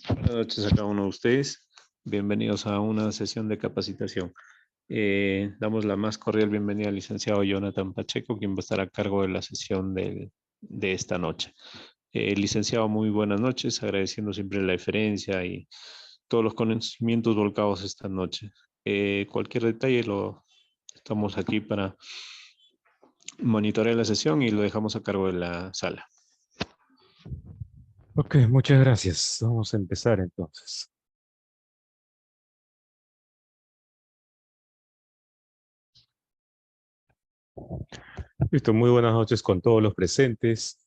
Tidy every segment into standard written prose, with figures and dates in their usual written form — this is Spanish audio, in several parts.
Buenas noches a cada uno de ustedes. Bienvenidos a una sesión de capacitación. Damos la más cordial bienvenida al licenciado Jonathan Pacheco, quien va a estar a cargo de la sesión de esta noche. Licenciado, muy buenas noches, agradeciendo siempre la deferencia y todos los conocimientos volcados esta noche. Cualquier detalle estamos aquí para monitorear la sesión y lo dejamos a cargo de la sala. Ok, muchas gracias. Vamos a empezar entonces. Listo, muy buenas noches con todos los presentes.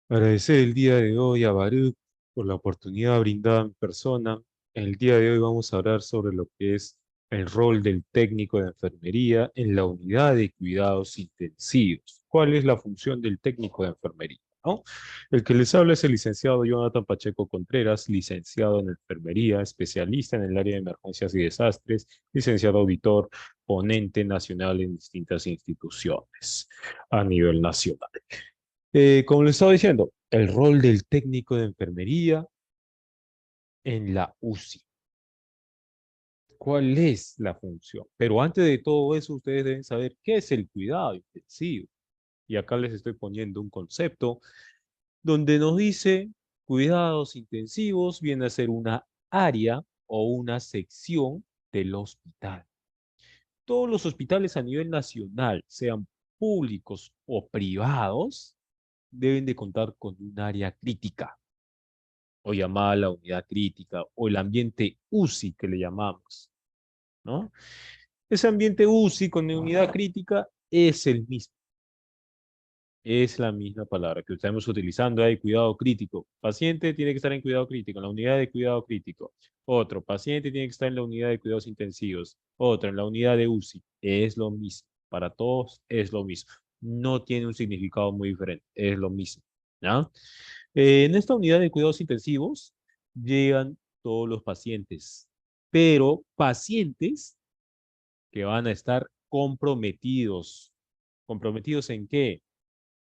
Agradecer el día de hoy a Baruch por la oportunidad brindada en persona. El día de hoy vamos a hablar sobre lo que es el rol del técnico de enfermería en la unidad de cuidados intensivos. ¿Cuál es la función del técnico de enfermería? ¿No? El que les habla es el licenciado Jonathan Pacheco Contreras, licenciado en enfermería, especialista en el área de emergencias y desastres, licenciado auditor, ponente nacional en distintas instituciones a nivel nacional. Como les estaba diciendo, el rol del técnico de enfermería en la UCI. ¿Cuál es la función? Pero antes de todo eso, ustedes deben saber qué es el cuidado intensivo. Y acá les estoy poniendo un concepto donde nos dice cuidados intensivos viene a ser una área o una sección del hospital. Todos los hospitales a nivel nacional, sean públicos o privados, deben de contar con un área crítica o llamada la unidad crítica o el ambiente UCI que le llamamos, ¿no? Ese ambiente UCI con unidad crítica es el mismo. Es la misma palabra que estamos utilizando ahí, cuidado crítico. Paciente tiene que estar en cuidado crítico, en la unidad de cuidado crítico. Otro, paciente tiene que estar en la unidad de cuidados intensivos. Otro, en la unidad de UCI. Es lo mismo. Para todos es lo mismo. No tiene un significado muy diferente. Es lo mismo. ¿Ya? En esta unidad de cuidados intensivos llegan todos los pacientes, pero pacientes que van a estar comprometidos. ¿Comprometidos en qué?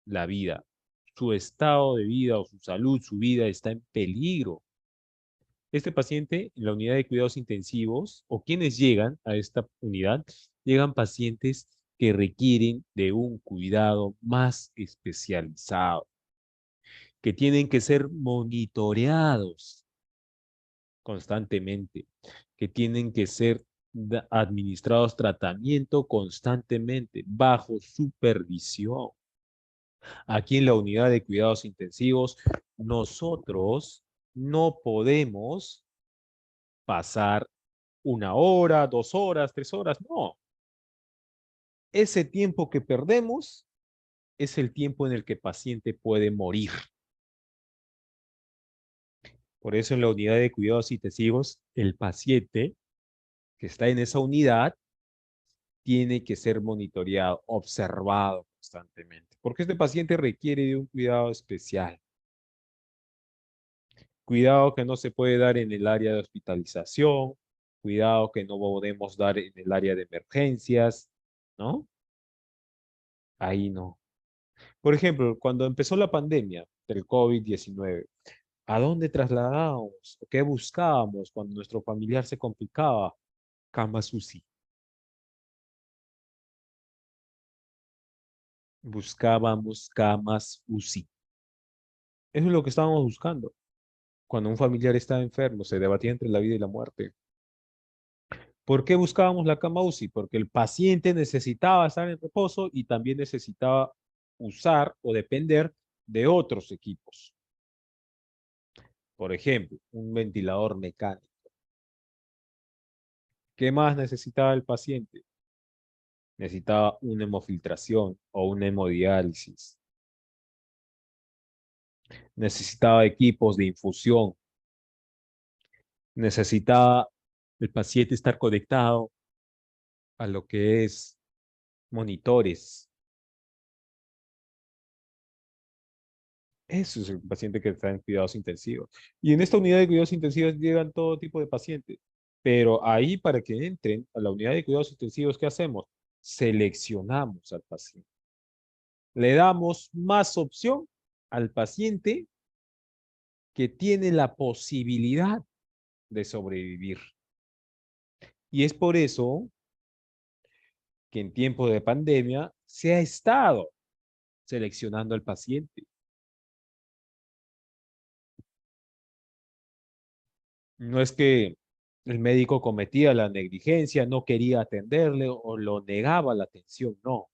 La vida. Su estado de vida o su salud, su vida está en peligro. Este paciente en la unidad de cuidados intensivos o quienes llegan a esta unidad, llegan pacientes que requieren de un cuidado más especializado, que tienen que ser monitoreados constantemente, que tienen que ser administrados tratamiento constantemente, bajo supervisión. Aquí en la unidad de cuidados intensivos, nosotros no podemos pasar 1 hora, 2 horas, 3 horas, no. Ese tiempo que perdemos es el tiempo en el que el paciente puede morir. Por eso en la unidad de cuidados intensivos, el paciente que está en esa unidad tiene que ser monitoreado, observado constantemente, porque este paciente requiere de un cuidado especial. Cuidado que no se puede dar en el área de hospitalización, cuidado que no podemos dar en el área de emergencias, ¿no? Ahí no. Por ejemplo, cuando empezó la pandemia del COVID-19, ¿a dónde trasladábamos? ¿O qué buscábamos cuando nuestro familiar se complicaba? Camas UCI. Buscábamos camas UCI. Eso es lo que estábamos buscando. Cuando un familiar estaba enfermo, se debatía entre la vida y la muerte. ¿Por qué buscábamos la cama UCI? Porque el paciente necesitaba estar en reposo y también necesitaba usar o depender de otros equipos. Por ejemplo, un ventilador mecánico. ¿Qué más necesitaba el paciente? Necesitaba una hemofiltración o una hemodiálisis. Necesitaba equipos de infusión. Necesitaba el paciente estar conectado a lo que es monitores. Eso es el paciente que está en cuidados intensivos. Y en esta unidad de cuidados intensivos llegan todo tipo de pacientes. Pero ahí para que entren a la unidad de cuidados intensivos, ¿qué hacemos? Seleccionamos al paciente. Le damos más opción al paciente que tiene la posibilidad de sobrevivir. Y es por eso que en tiempo de pandemia se ha estado seleccionando al paciente. No es que el médico cometía la negligencia, no quería atenderle o lo negaba la atención, no.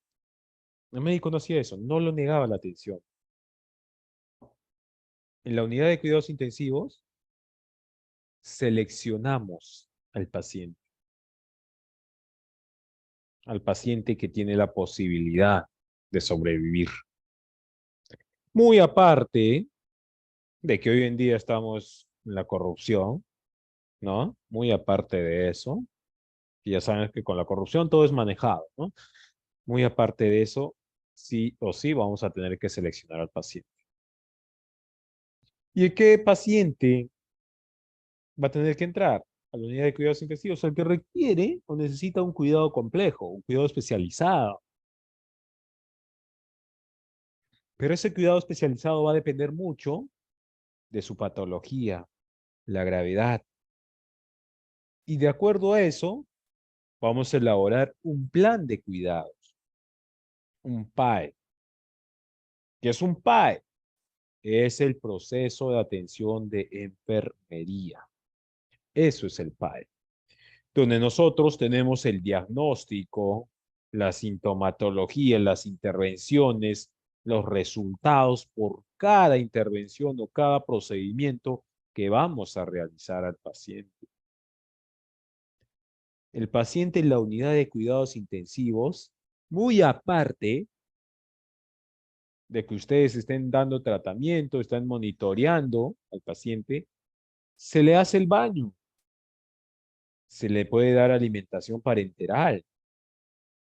El médico no hacía eso, no lo negaba la atención. En la unidad de cuidados intensivos seleccionamos al paciente que tiene la posibilidad de sobrevivir. Muy aparte de que hoy en día estamos en la corrupción, ¿no? Muy aparte de eso, y ya saben que con la corrupción todo es manejado, ¿no? Muy aparte de eso, sí o sí vamos a tener que seleccionar al paciente. ¿Y qué paciente va a tener que entrar a la unidad de cuidados intensivos? El que requiere o necesita un cuidado complejo, un cuidado especializado. Pero ese cuidado especializado va a depender mucho de su patología, la gravedad. Y de acuerdo a eso, vamos a elaborar un plan de cuidados, un PAE. ¿Qué es un PAE? Es el proceso de atención de enfermería. Eso es el PAE, donde nosotros tenemos el diagnóstico, la sintomatología, las intervenciones, los resultados por cada intervención o cada procedimiento que vamos a realizar al paciente. El paciente en la unidad de cuidados intensivos, muy aparte de que ustedes estén dando tratamiento, están monitoreando al paciente, se le hace el baño, se le puede dar alimentación parenteral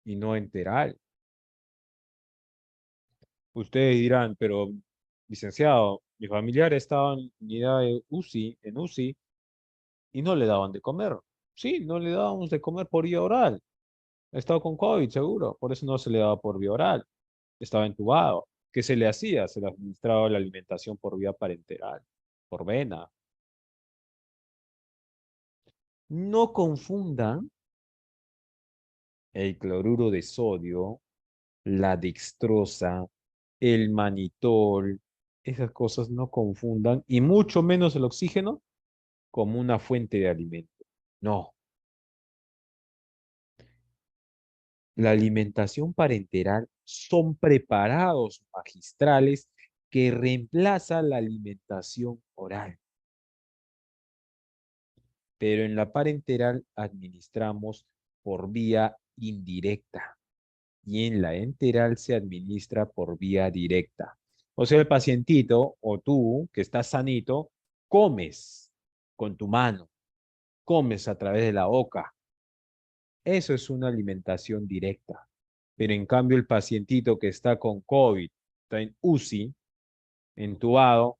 y no enteral. Ustedes dirán, pero licenciado, mi familiar estaba en unidad de UCI, en UCI, y no le daban de comer. Sí, no le dábamos de comer por vía oral. Ha estado con COVID, seguro, por eso no se le daba por vía oral. Estaba entubado. ¿Qué se le hacía? Se le administraba la alimentación por vía parenteral, por vena. No confundan el cloruro de sodio, la dextrosa, el manitol, esas cosas no confundan, y mucho menos el oxígeno como una fuente de alimento. No, la alimentación parenteral son preparados magistrales que reemplazan la alimentación oral. Pero en la parenteral administramos por vía indirecta y en la enteral se administra por vía directa. O sea, el pacientito o tú que estás sanito, comes con tu mano, comes a través de la boca. Eso es una alimentación directa. Pero en cambio el pacientito que está con COVID, está en UCI, entubado,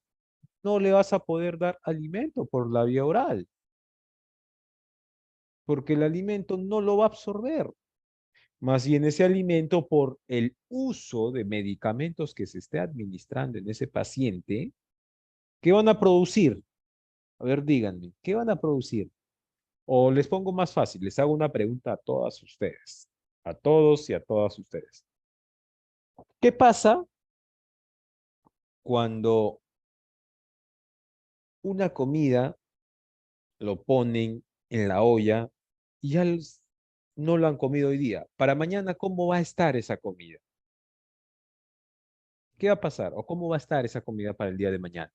no le vas a poder dar alimento por la vía oral, porque el alimento no lo va a absorber. Más bien ese alimento por el uso de medicamentos que se esté administrando en ese paciente, ¿qué van a producir? A ver, díganme, ¿qué van a producir? O les pongo más fácil, les hago una pregunta a todas ustedes, a todos y a todas ustedes. ¿Qué pasa cuando una comida lo ponen en la olla y ya no lo han comido hoy día? Para mañana, ¿cómo va a estar esa comida? ¿Qué va a pasar? ¿O cómo va a estar esa comida para el día de mañana?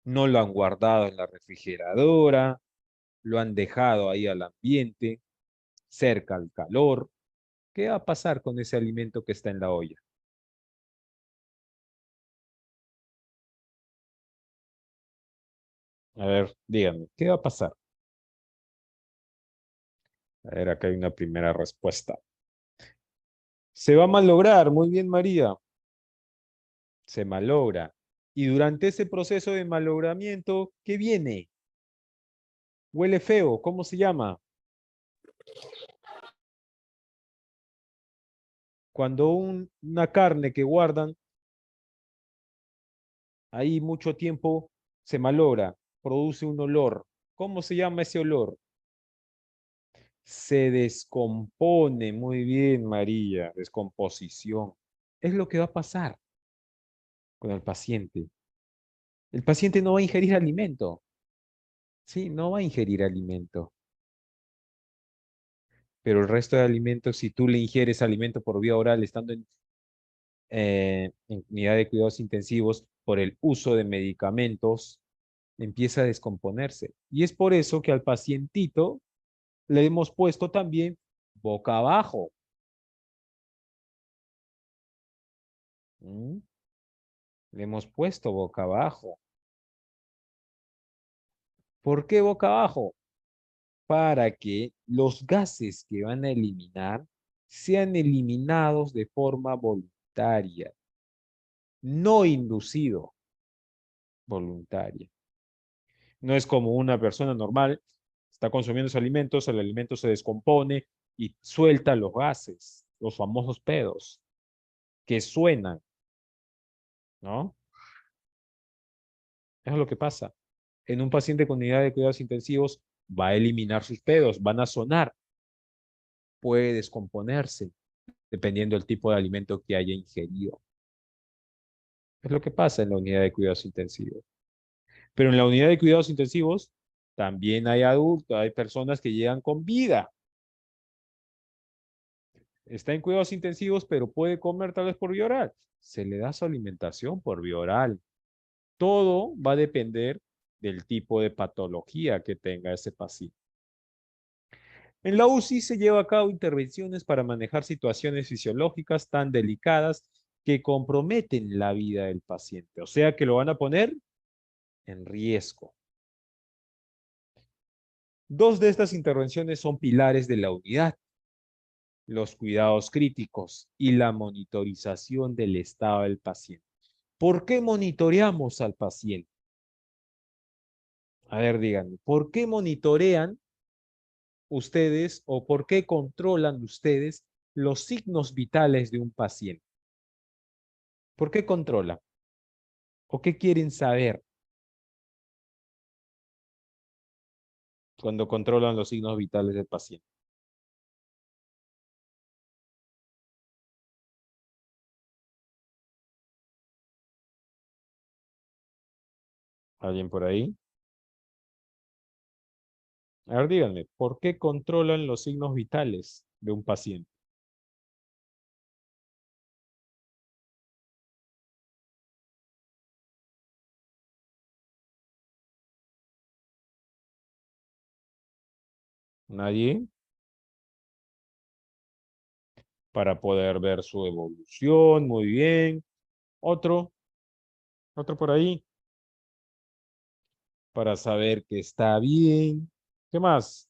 No lo han guardado en la refrigeradora, lo han dejado ahí al ambiente, cerca al calor. ¿Qué va a pasar con ese alimento que está en la olla? A ver, díganme, ¿qué va a pasar? A ver, acá hay una primera respuesta. Se va a malograr, muy bien, María. Se malogra. Y durante ese proceso de malogramiento, ¿qué viene? Huele feo, ¿cómo se llama? Cuando una carne que guardan Ahí mucho tiempo se malogra, produce un olor. ¿Cómo se llama ese olor? Se descompone. Muy bien, María. Descomposición. Es lo que va a pasar con el paciente. El paciente no va a ingerir alimento. Sí, no va a ingerir alimento. Pero el resto de alimentos, si tú le ingieres alimento por vía oral estando en unidad de cuidados intensivos por el uso de medicamentos, empieza a descomponerse. Y es por eso que al pacientito le hemos puesto también boca abajo. ¿Mm? Le hemos puesto boca abajo. ¿Por qué boca abajo? Para que los gases que van a eliminar sean eliminados de forma voluntaria, no inducido, voluntaria. No es como una persona normal, está consumiendo sus alimentos, el alimento se descompone y suelta los gases, los famosos pedos, que suenan, ¿no? Eso es lo que pasa. En un paciente con unidad de cuidados intensivos va a eliminar sus pedos, van a sonar, puede descomponerse, dependiendo del tipo de alimento que haya ingerido. Es lo que pasa en la unidad de cuidados intensivos. Pero en la unidad de cuidados intensivos también hay adultos, hay personas que llegan con vida. Está en cuidados intensivos, pero puede comer tal vez por vía oral. Se le da su alimentación por vía oral. Todo va a depender del tipo de patología que tenga ese paciente. En la UCI se lleva a cabo intervenciones para manejar situaciones fisiológicas tan delicadas que comprometen la vida del paciente, o sea que lo van a poner en riesgo. Dos de estas intervenciones son pilares de la unidad: los cuidados críticos y la monitorización del estado del paciente. ¿Por qué monitoreamos al paciente? A ver, díganme, ¿por qué monitorean ustedes o por qué controlan ustedes los signos vitales de un paciente? ¿Por qué controlan? ¿O qué quieren saber cuando controlan los signos vitales del paciente? ¿Alguien por ahí? A ver, díganme, ¿por qué controlan los signos vitales de un paciente? ¿Nadie? Para poder ver su evolución, muy bien. Otro, otro por ahí, para saber que está bien. ¿Qué más?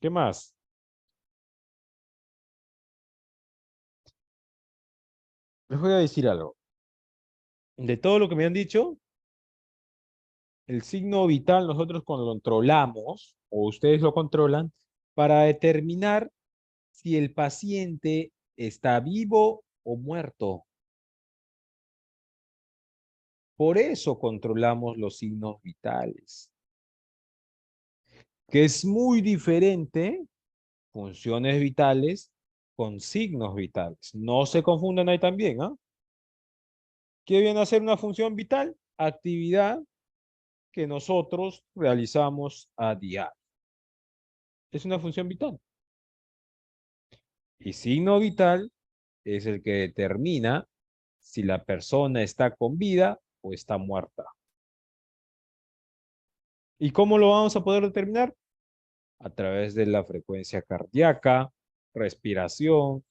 ¿Qué más? Les voy a decir algo. De todo lo que me han dicho, el signo vital nosotros controlamos, o ustedes lo controlan, para determinar si el paciente está vivo o muerto. Por eso controlamos los signos vitales, que es muy diferente funciones vitales con signos vitales. No se confundan ahí también, ¿ah? ¿Qué viene a ser una función vital? Actividad que nosotros realizamos a diario. Es una función vital. Y signo vital es el que determina si la persona está con vida o está muerta. ¿Y cómo lo vamos a poder determinar? A través de la frecuencia cardíaca, respiración,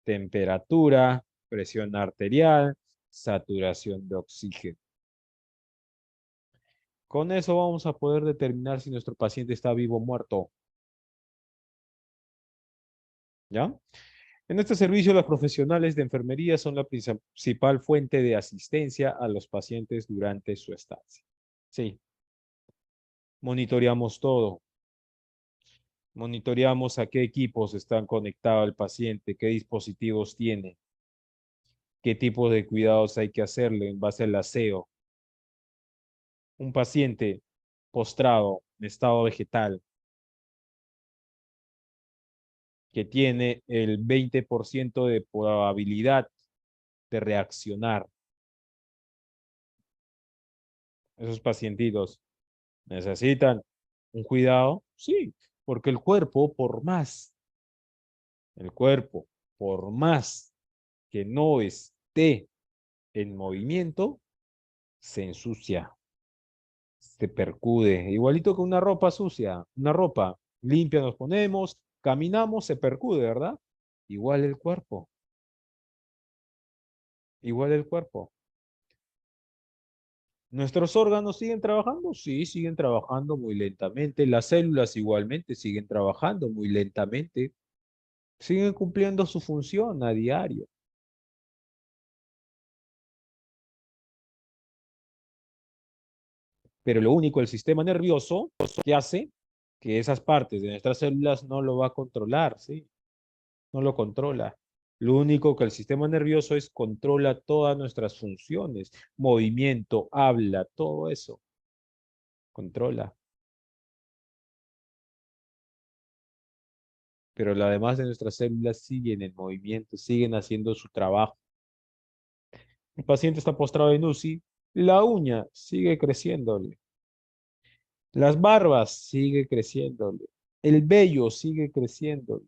temperatura, presión arterial, saturación de oxígeno. Con eso vamos a poder determinar si nuestro paciente está vivo o muerto. ¿Ya? En este servicio, los profesionales de enfermería son la principal fuente de asistencia a los pacientes durante su estancia. Sí, Monitoreamos todo. Monitoreamos a qué equipos están conectados el paciente, qué dispositivos tiene, qué tipo de cuidados hay que hacerle en base al aseo. Un paciente postrado en estado vegetal que tiene el 20% de probabilidad de reaccionar. Esos pacientitos necesitan un cuidado, sí, porque el cuerpo, por más que no esté en movimiento, se ensucia, se percude, igualito que una ropa sucia, una ropa limpia nos ponemos, caminamos, se percude, ¿verdad? Igual el cuerpo, igual el cuerpo. ¿Nuestros órganos siguen trabajando? Sí, siguen trabajando muy lentamente. Las células igualmente siguen trabajando muy lentamente. Siguen cumpliendo su función a diario. Pero lo único, el sistema nervioso, que hace que esas partes de nuestras células no lo va a controlar, ¿sí? No lo controla. Lo único que el sistema nervioso es controla todas nuestras funciones, movimiento, habla, todo eso. Controla. Pero lo demás de nuestras células siguen en movimiento, siguen haciendo su trabajo. El paciente está postrado en UCI, la uña sigue creciéndole, las barbas sigue creciéndole, el vello sigue creciéndole,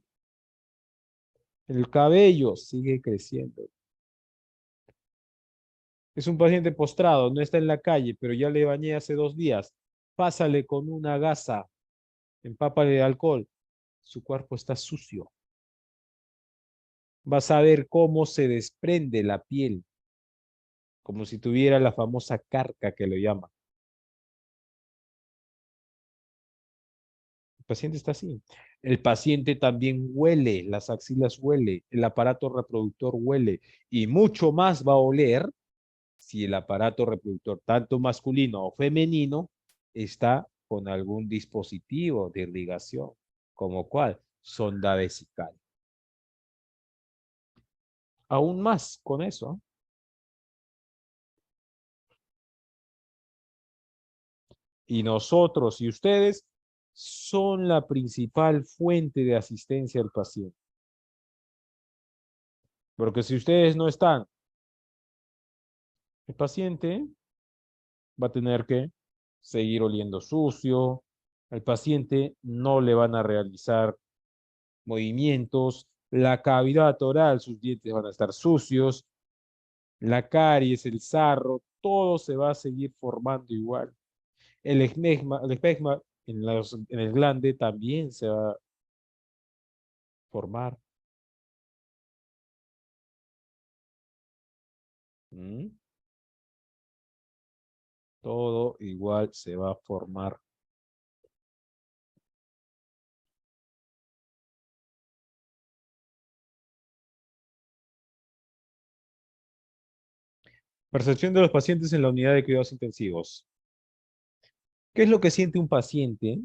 el cabello sigue creciendo. Es un paciente postrado, no está en la calle, pero ya le bañé hace 2 días. Pásale con una gasa, empápale de alcohol. Su cuerpo está sucio. Vas a ver cómo se desprende la piel, como si tuviera la famosa carca que lo llama. El paciente está así. El paciente también huele, las axilas huele, el aparato reproductor huele y mucho más va a oler si el aparato reproductor, tanto masculino o femenino, está con algún dispositivo de irrigación, como cuál, sonda vesical. Aún más con eso. Y nosotros y ustedes son la principal fuente de asistencia al paciente. Porque si ustedes no están, el paciente va a tener que seguir oliendo sucio, al paciente no le van a realizar movimientos, la cavidad oral, sus dientes van a estar sucios, la caries, el sarro, todo se va a seguir formando igual. El esmegma en el glande también se va a formar. ¿Mm? Todo igual se va a formar. Percepción de los pacientes en la unidad de cuidados intensivos. ¿Qué es lo que siente un paciente?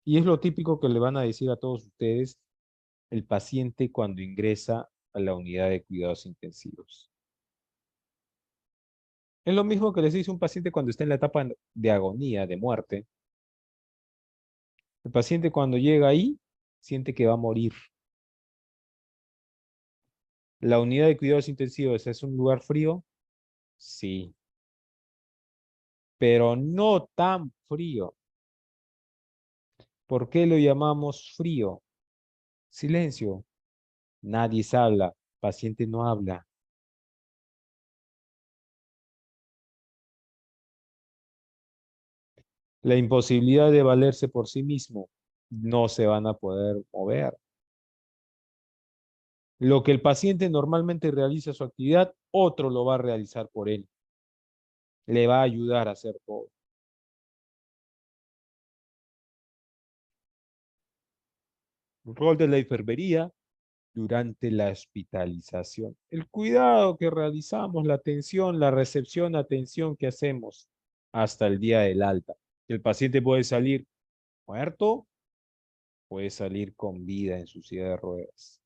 Y es lo típico que le van a decir a todos ustedes el paciente cuando ingresa a la unidad de cuidados intensivos. Es lo mismo que les dice un paciente cuando está en la etapa de agonía, de muerte. El paciente cuando llega ahí siente que va a morir. ¿La unidad de cuidados intensivos es un lugar frío? Sí, pero no tan frío. ¿Por qué lo llamamos frío? Silencio. Nadie habla. Paciente no habla. La imposibilidad de valerse por sí mismo. No se van a poder mover. Lo que el paciente normalmente realiza su actividad, otro lo va a realizar por él. Le va a ayudar a hacer todo. El rol de la enfermería durante la hospitalización. El cuidado que realizamos, la atención, la recepción, atención que hacemos hasta el día del alta. El paciente puede salir muerto, puede salir con vida en su silla de ruedas.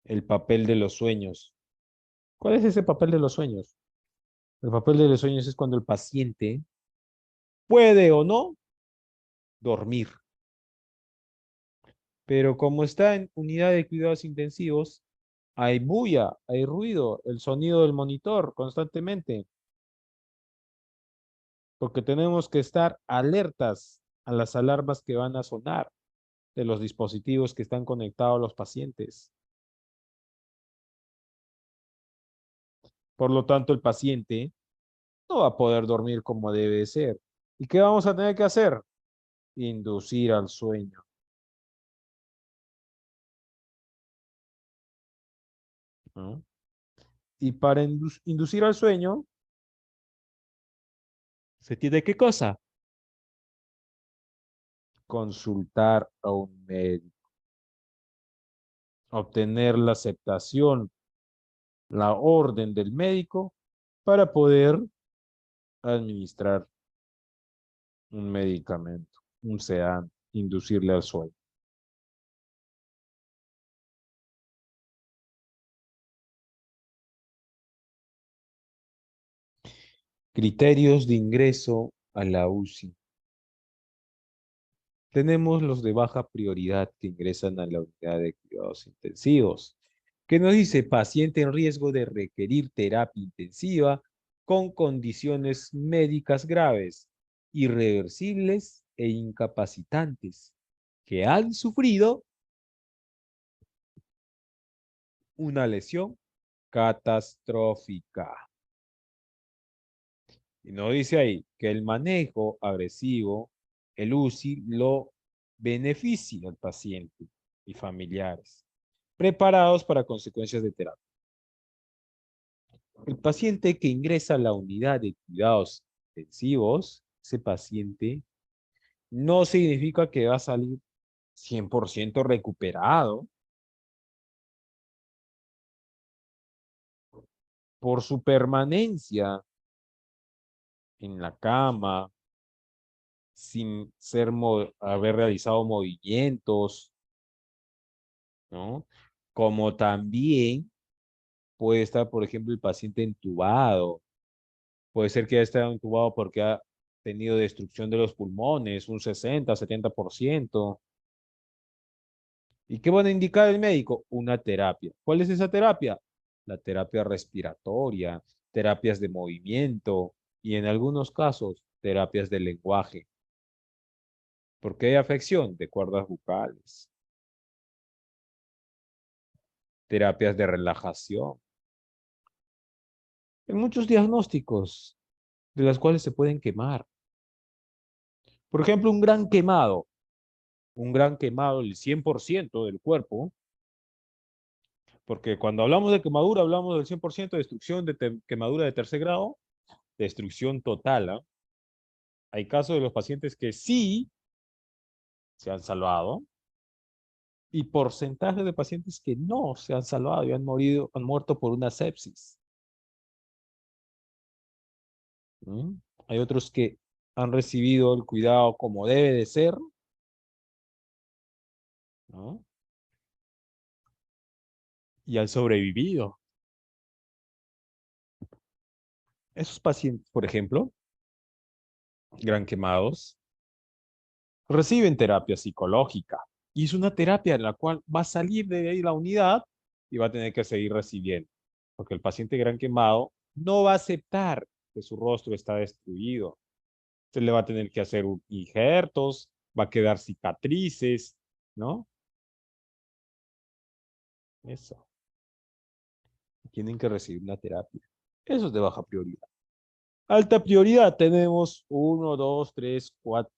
El papel de los sueños. ¿Cuál es ese papel de los sueños? El papel de los sueños es cuando el paciente puede o no dormir, pero como está en unidad de cuidados intensivos, hay bulla, hay ruido, el sonido del monitor constantemente, porque tenemos que estar alertas a las alarmas que van a sonar de los dispositivos que están conectados a los pacientes. Por lo tanto, el paciente no va a poder dormir como debe ser. ¿Y qué vamos a tener que hacer? Inducir al sueño, ¿no? Y para inducir al sueño, ¿se tiene qué cosa? Consultar a un médico, obtener la aceptación, la orden del médico para poder administrar un medicamento, un sedante, inducirle al sueño. Criterios de ingreso a la UCI. Tenemos los de baja prioridad que ingresan a la unidad de cuidados intensivos, que nos dice paciente en riesgo de requerir terapia intensiva con condiciones médicas graves, irreversibles e incapacitantes, que han sufrido una lesión catastrófica. Y nos dice ahí que el manejo agresivo, el UCI, lo beneficia al paciente y familiares, preparados para consecuencias de terapia. El paciente que ingresa a la unidad de cuidados intensivos, ese paciente no significa que va a salir 100% recuperado por su permanencia en la cama, sin haber realizado movimientos, ¿no? Como también puede estar, por ejemplo, el paciente entubado. Puede ser que haya estado entubado porque ha tenido destrucción de los pulmones, un 60-70%. ¿Y qué van a indicar el médico? Una terapia. ¿Cuál es esa terapia? La terapia respiratoria, terapias de movimiento y en algunos casos terapias de lenguaje. Porque hay afección de cuerdas vocales, terapias de relajación. Hay muchos diagnósticos de las cuales se pueden quemar. Por ejemplo, un gran quemado, el 100% del cuerpo, porque cuando hablamos de quemadura, hablamos del 100% de destrucción de quemadura de tercer grado, destrucción total, ¿ah? Hay casos de los pacientes que sí se han salvado y porcentaje de pacientes que no se han salvado y han muerto por una sepsis. ¿Mm? Hay otros que han recibido el cuidado como debe de ser, ¿no? Y han sobrevivido. Esos pacientes, por ejemplo, gran quemados, reciben terapia psicológica. Y es una terapia en la cual va a salir de ahí la unidad y va a tener que seguir recibiendo. Porque el paciente gran quemado no va a aceptar que su rostro está destruido. Se le va a tener que hacer injertos, va a quedar cicatrices, ¿no? Eso. Tienen que recibir una terapia. Eso es de baja prioridad. Alta prioridad tenemos 1, 2, 3, 4.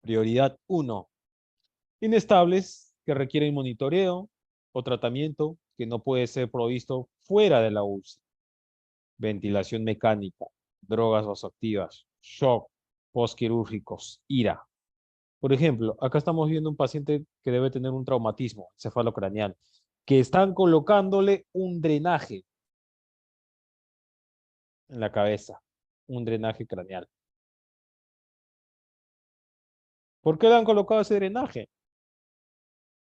Prioridad 1. Inestables que requieren monitoreo o tratamiento que no puede ser provisto fuera de la UCI. Ventilación mecánica, drogas vasoactivas, shock, postquirúrgicos, IRA. Por ejemplo, acá estamos viendo un paciente que debe tener un traumatismo cefalocraneal. que están colocándole un drenaje en la cabeza, un drenaje craneal. ¿Por qué le han colocado ese drenaje?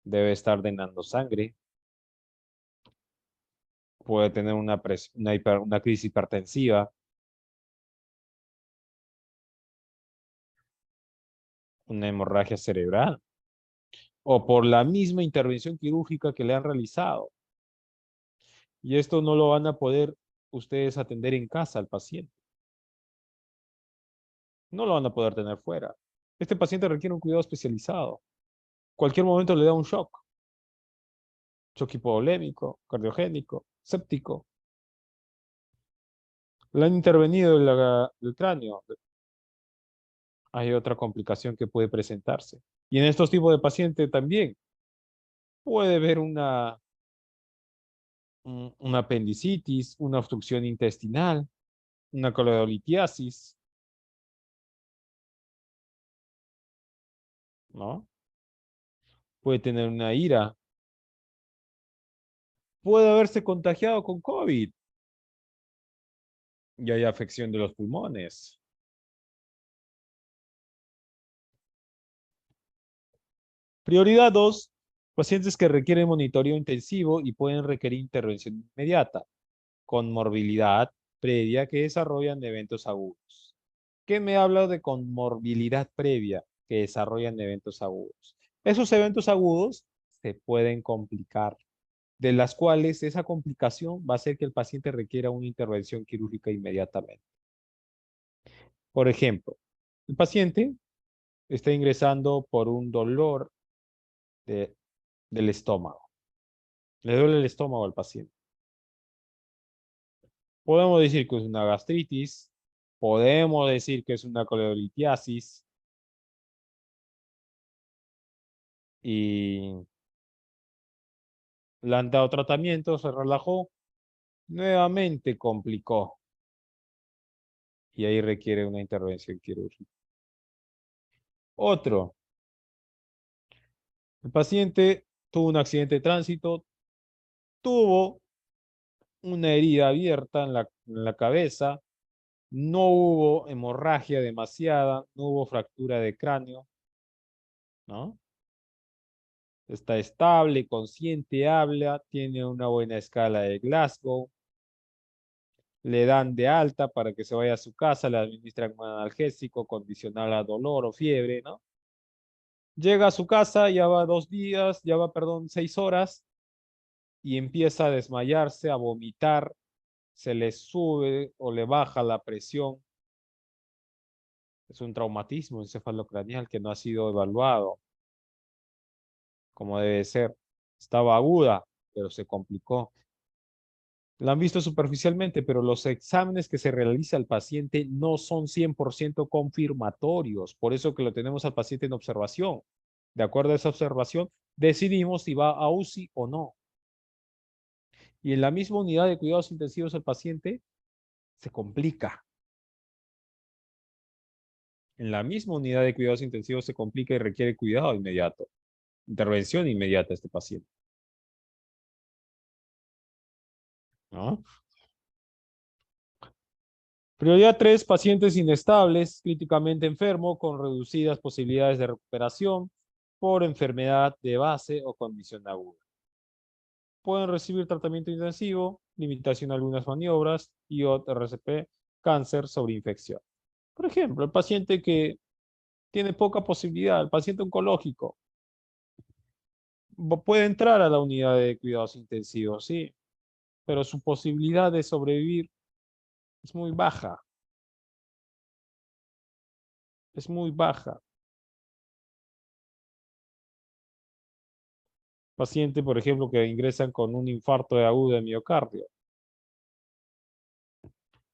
Debe estar drenando sangre, puede tener una crisis hipertensiva, una hemorragia cerebral, o por la misma intervención quirúrgica que le han realizado. Y esto no lo van a poder ustedes atender en casa al paciente. No lo van a poder tener fuera. Este paciente requiere un cuidado especializado. Cualquier momento le da un shock hipovolémico, cardiogénico, séptico. Le han intervenido el cráneo. Hay otra complicación que puede presentarse. Y en estos tipos de pacientes también puede haber una apendicitis, una obstrucción intestinal, una colelitiasis, ¿no? Puede tener una ira, puede haberse contagiado con COVID y hay afección de los pulmones. Prioridad 2, pacientes que requieren monitoreo intensivo y pueden requerir intervención inmediata, con morbilidad previa que desarrollan eventos agudos. ¿Qué me habla de comorbilidad previa que desarrollan eventos agudos? Esos eventos agudos se pueden complicar, de las cuales esa complicación va a hacer que el paciente requiera una intervención quirúrgica inmediatamente. Por ejemplo, el paciente está ingresando por un dolor del estómago. Le duele el estómago al paciente. Podemos decir que es una gastritis, podemos decir que es una colelitiasis y le han dado tratamiento, se relajó, nuevamente complicó y ahí requiere una intervención quirúrgica. Otro, el paciente tuvo un accidente de tránsito, tuvo una herida abierta en la cabeza, no hubo hemorragia demasiada, no hubo fractura de cráneo, ¿no? Está estable, consciente, habla, tiene una buena escala de Glasgow, le dan de alta para que se vaya a su casa, le administran un analgésico condicional a dolor o fiebre, ¿no? Llega a su casa, ya va 2 días, ya va, perdón, 6 horas y empieza a desmayarse, a vomitar, se le sube o le baja la presión. Es un traumatismo encefalocraneal que no ha sido evaluado como debe ser. Estaba aguda, pero se complicó. La han visto superficialmente, pero los exámenes que se realiza al paciente no son 100% confirmatorios. Por eso que lo tenemos al paciente en observación. De acuerdo a esa observación, decidimos si va a UCI o no. Y en la misma unidad de cuidados intensivos el paciente se complica. En la misma unidad de cuidados intensivos se complica y requiere cuidado inmediato, intervención inmediata a este paciente, ¿no? Prioridad 3, pacientes inestables, críticamente enfermos con reducidas posibilidades de recuperación por enfermedad de base o condición aguda. Pueden recibir tratamiento intensivo, limitación a algunas maniobras y RCP, cáncer sobre infección. Por ejemplo, el paciente que tiene poca posibilidad, el paciente oncológico, puede entrar a la unidad de cuidados intensivos, sí, pero su posibilidad de sobrevivir es muy baja. Es muy baja. Paciente, por ejemplo, que ingresan con un infarto de agudo de miocardio.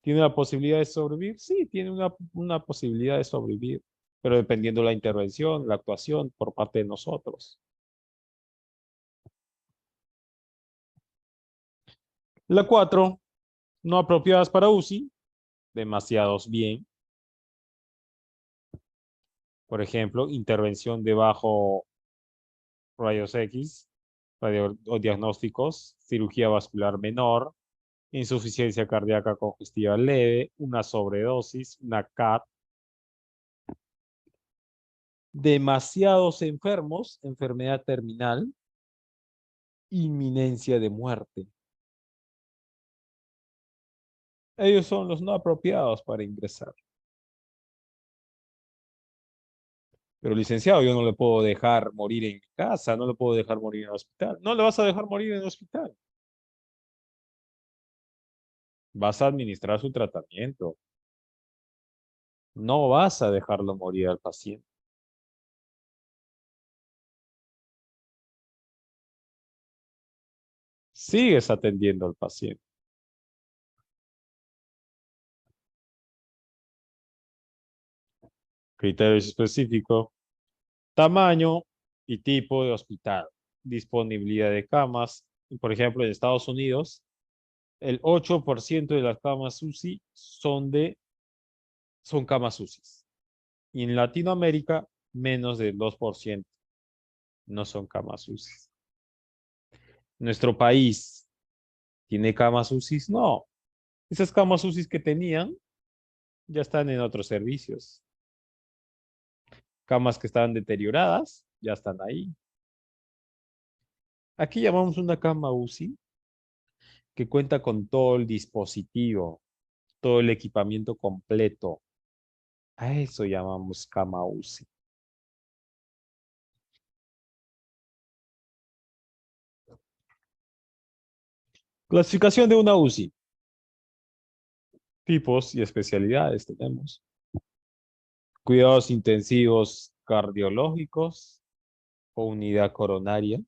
¿Tiene la posibilidad de sobrevivir? Sí, tiene una posibilidad de sobrevivir, pero dependiendo de la intervención, la actuación por parte de nosotros. La 4, no apropiadas para UCI, demasiados bien. Por ejemplo, intervención de bajo rayos X, o diagnósticos: cirugía vascular menor, insuficiencia cardíaca congestiva leve, una sobredosis, una CAT, demasiados enfermos, enfermedad terminal, inminencia de muerte. Ellos son los no apropiados para ingresar. Pero licenciado, yo no le puedo dejar morir en mi casa, no le puedo dejar morir en el hospital. No le vas a dejar morir en el hospital. Vas a administrar su tratamiento. No vas a dejarlo morir al paciente. Sigues atendiendo al paciente. Criterios específicos: tamaño y tipo de hospital, disponibilidad de camas. Por ejemplo, en Estados Unidos, el 8% de las camas UCI son camas UCI. Y en Latinoamérica, menos del 2% no son camas UCI. Nuestro país tiene camas UCI. No, esas camas UCI que tenían ya están en otros servicios. Camas que estaban deterioradas ya están ahí. Aquí llamamos una cama UCI que cuenta con todo el dispositivo, todo el equipamiento completo. A eso llamamos cama UCI. Clasificación de una UCI. Tipos y especialidades tenemos: cuidados intensivos cardiológicos o unidad coronaria,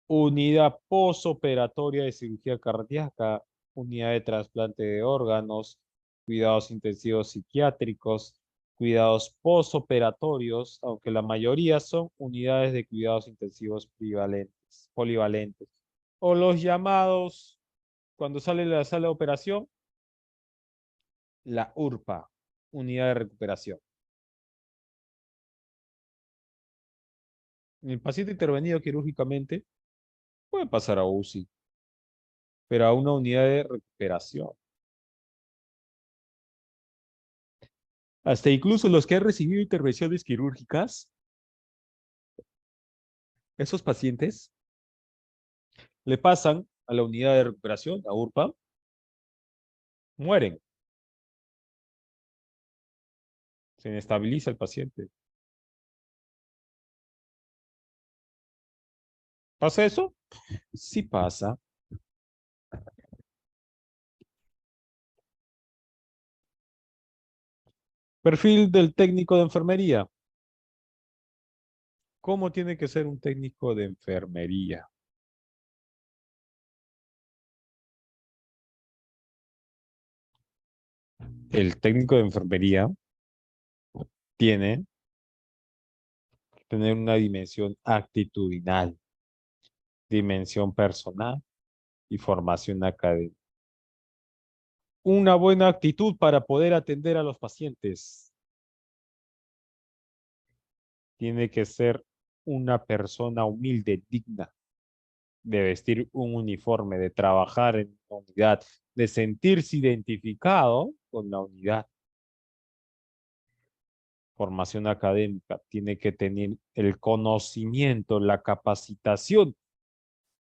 unidad posoperatoria de cirugía cardíaca, unidad de trasplante de órganos, cuidados intensivos psiquiátricos, cuidados posoperatorios, aunque la mayoría son unidades de cuidados intensivos polivalentes, o los llamados, cuando sale de la sala de operación, la URPA, unidad de recuperación. El paciente intervenido quirúrgicamente puede pasar a UCI, pero a una unidad de recuperación. Hasta incluso los que han recibido intervenciones quirúrgicas, esos pacientes le pasan a la unidad de recuperación, a URPA, mueren. Se inestabiliza el paciente. ¿Pasa eso? Sí pasa. Perfil del técnico de enfermería. ¿Cómo tiene que ser un técnico de enfermería? El técnico de enfermería tiene que tener una dimensión actitudinal, dimensión personal y formación académica. Una buena actitud para poder atender a los pacientes. Tiene que ser una persona humilde, digna, de vestir un uniforme, de trabajar en una unidad, de sentirse identificado con la unidad. Formación académica, tiene que tener el conocimiento, la capacitación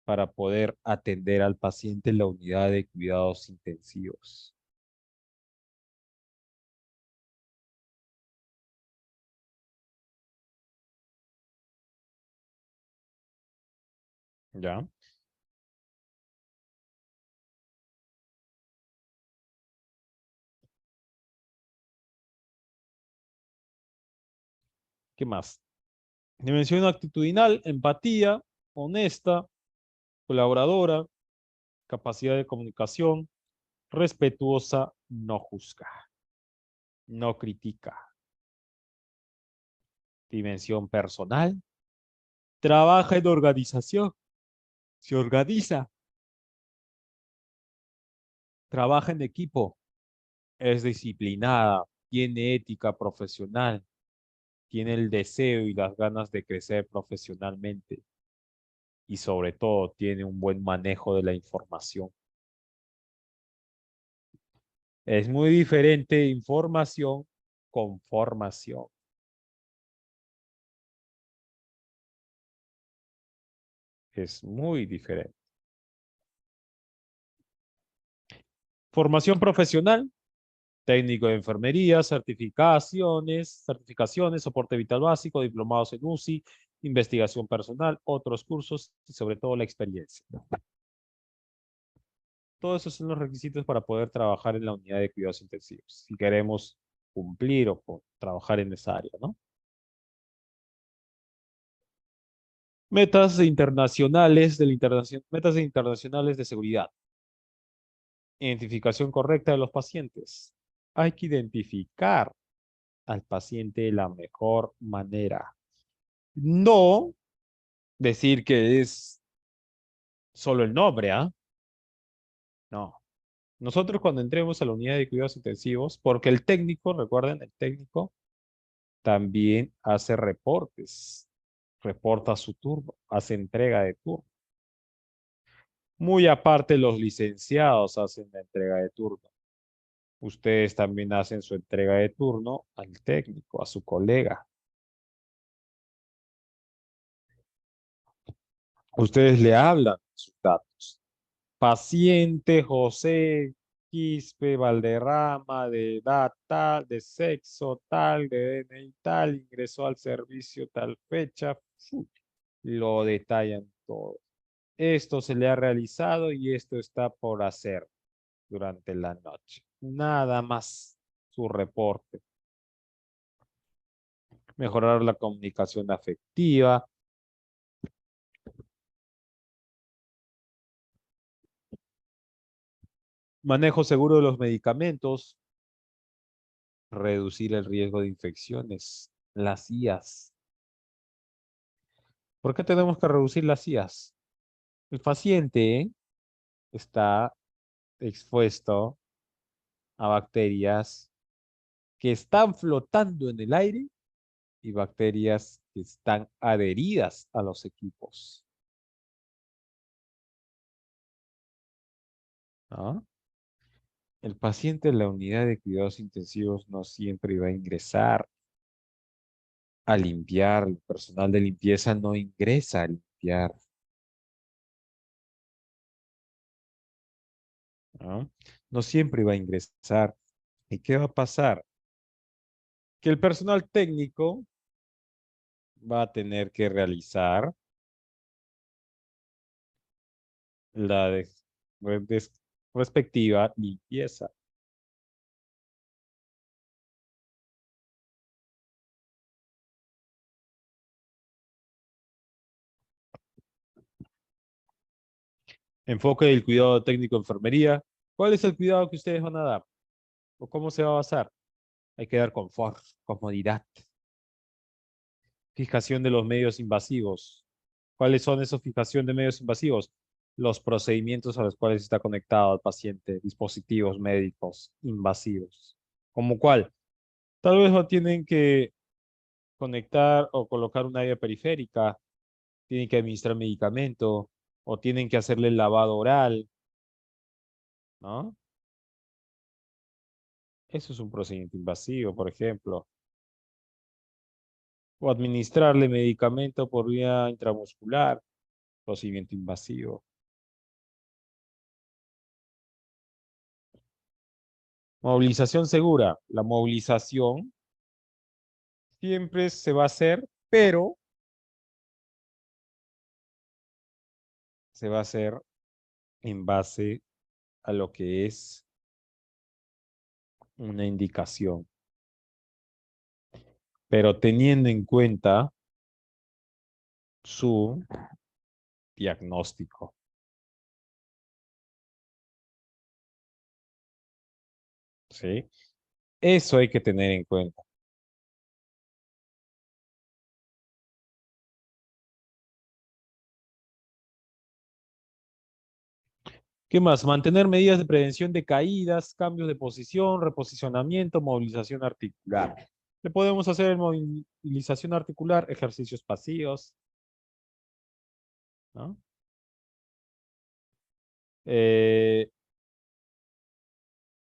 para poder atender al paciente en la unidad de cuidados intensivos. ¿Ya? ¿Qué más? Dimensión actitudinal: empatía, honesta, colaboradora, capacidad de comunicación, respetuosa, no juzga, no critica. Dimensión personal: trabaja en organización, se organiza, trabaja en equipo, es disciplinada, tiene ética profesional, tiene el deseo y las ganas de crecer profesionalmente. y sobre todo tiene un buen manejo de la información. Es muy diferente información con formación. Es muy diferente. Formación profesional, técnico de enfermería, certificaciones, soporte vital básico, diplomados en UCI, investigación personal, otros cursos y sobre todo la experiencia. Todos esos son los requisitos para poder trabajar en la unidad de cuidados intensivos, si queremos cumplir o trabajar en esa área, ¿no? Metas internacionales de seguridad. Identificación correcta de los pacientes. Hay que identificar al paciente de la mejor manera. No decir que es solo el nombre, ¿ah? No. Nosotros cuando entremos a la unidad de cuidados intensivos, porque el técnico, recuerden, el técnico también hace reportes, reporta su turno, hace entrega de turno. Muy aparte, los licenciados hacen la entrega de turno. Ustedes también hacen su entrega de turno al técnico, a su colega. Ustedes le hablan de sus datos. Paciente José Quispe Valderrama, de edad tal, de sexo tal, de DNI tal, ingresó al servicio tal fecha. Lo detallan todo. Esto se le ha realizado y esto está por hacer durante la noche. Nada más su reporte. Mejorar la comunicación afectiva. Manejo seguro de los medicamentos. Reducir el riesgo de infecciones. Las IAS. ¿Por qué tenemos que reducir las IAS? El paciente está expuesto a bacterias que están flotando en el aire y bacterias que están adheridas a los equipos. ¿No? El paciente en la unidad de cuidados intensivos no siempre va a ingresar a limpiar. El personal de limpieza no ingresa a limpiar. ¿No? No siempre va a ingresar. ¿Y qué va a pasar? Que el personal técnico va a tener que realizar la respectiva limpieza. Enfoque del cuidado técnico de enfermería. ¿Cuál es el cuidado que ustedes van a dar? ¿O cómo se va a basar? Hay que dar confort, comodidad. Fijación de los medios invasivos. ¿Cuáles son esos fijación de medios invasivos? Los procedimientos a los cuales está conectado el paciente, dispositivos médicos invasivos. ¿Cómo cuál? Tal vez no tienen que conectar o colocar una vía periférica, tienen que administrar medicamento o tienen que hacerle el lavado oral, ¿no? Eso es un procedimiento invasivo, por ejemplo. O administrarle medicamento por vía intramuscular, procedimiento invasivo. Movilización segura. La movilización siempre se va a hacer, pero se va a hacer en base a lo que es una indicación, pero teniendo en cuenta su diagnóstico. ¿Sí? Eso hay que tener en cuenta. ¿Qué más? Mantener medidas de prevención de caídas, cambios de posición, reposicionamiento, movilización articular. Le podemos hacer en movilización articular ejercicios pasivos, ¿no? Eh,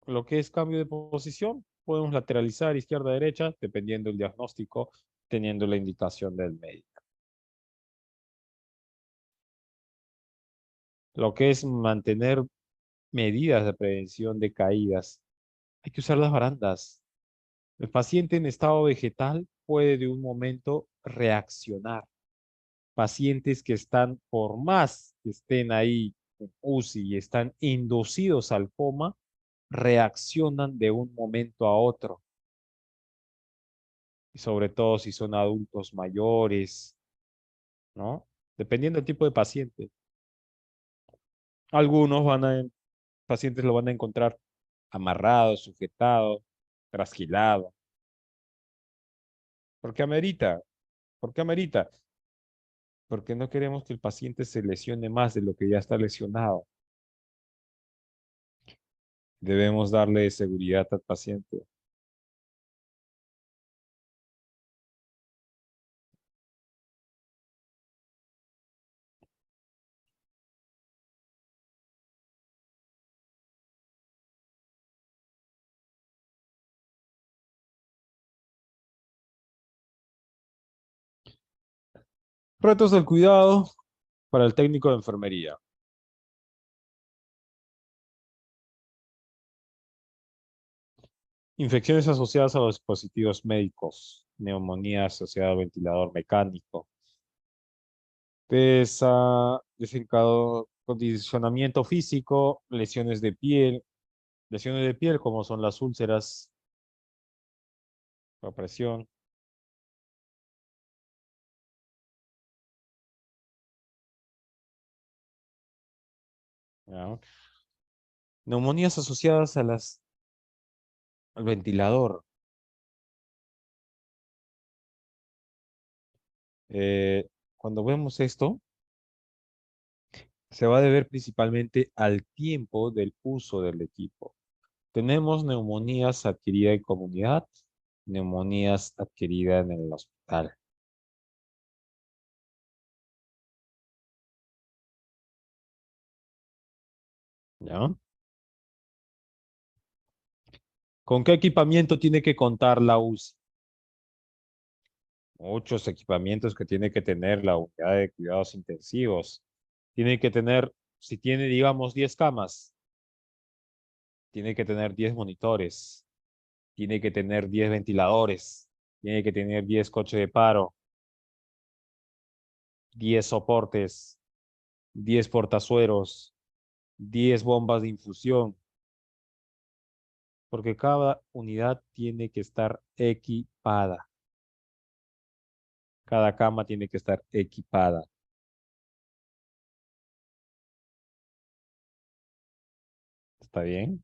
lo que es cambio de posición, podemos lateralizar izquierda-derecha, dependiendo del diagnóstico, teniendo la indicación del médico. Lo que es mantener medidas de prevención de caídas, hay que usar las barandas. El paciente en estado vegetal puede de un momento reaccionar. Pacientes que están, por más que estén ahí en UCI y están inducidos al coma, reaccionan de un momento a otro. Y sobre todo si son adultos mayores, ¿no? Dependiendo del tipo de paciente. Algunos pacientes lo van a encontrar amarrado, sujetado, trasquilado. ¿Por qué amerita? ¿Por qué amerita? Porque no queremos que el paciente se lesione más de lo que ya está lesionado. Debemos darle seguridad al paciente. Retos del cuidado para el técnico de enfermería. Infecciones asociadas a los dispositivos médicos, neumonía asociada al ventilador mecánico, condicionamiento físico, lesiones de piel como son las úlceras, la presión, ¿ya? Neumonías asociadas al ventilador. Cuando vemos esto, se va a deber principalmente al tiempo del uso del equipo. Tenemos neumonías adquiridas en comunidad, neumonías adquiridas en el hospital. ¿Ya? ¿Con qué equipamiento tiene que contar la UCI? Muchos equipamientos que tiene que tener la unidad de cuidados intensivos. Tiene que tener, si tiene, digamos, 10 camas, tiene que tener 10 monitores, tiene que tener 10 ventiladores, tiene que tener 10 coches de paro, 10 soportes, 10 portazueros, 10 bombas de infusión, porque cada unidad tiene que estar equipada. Cada cama tiene que estar equipada. ¿Está bien?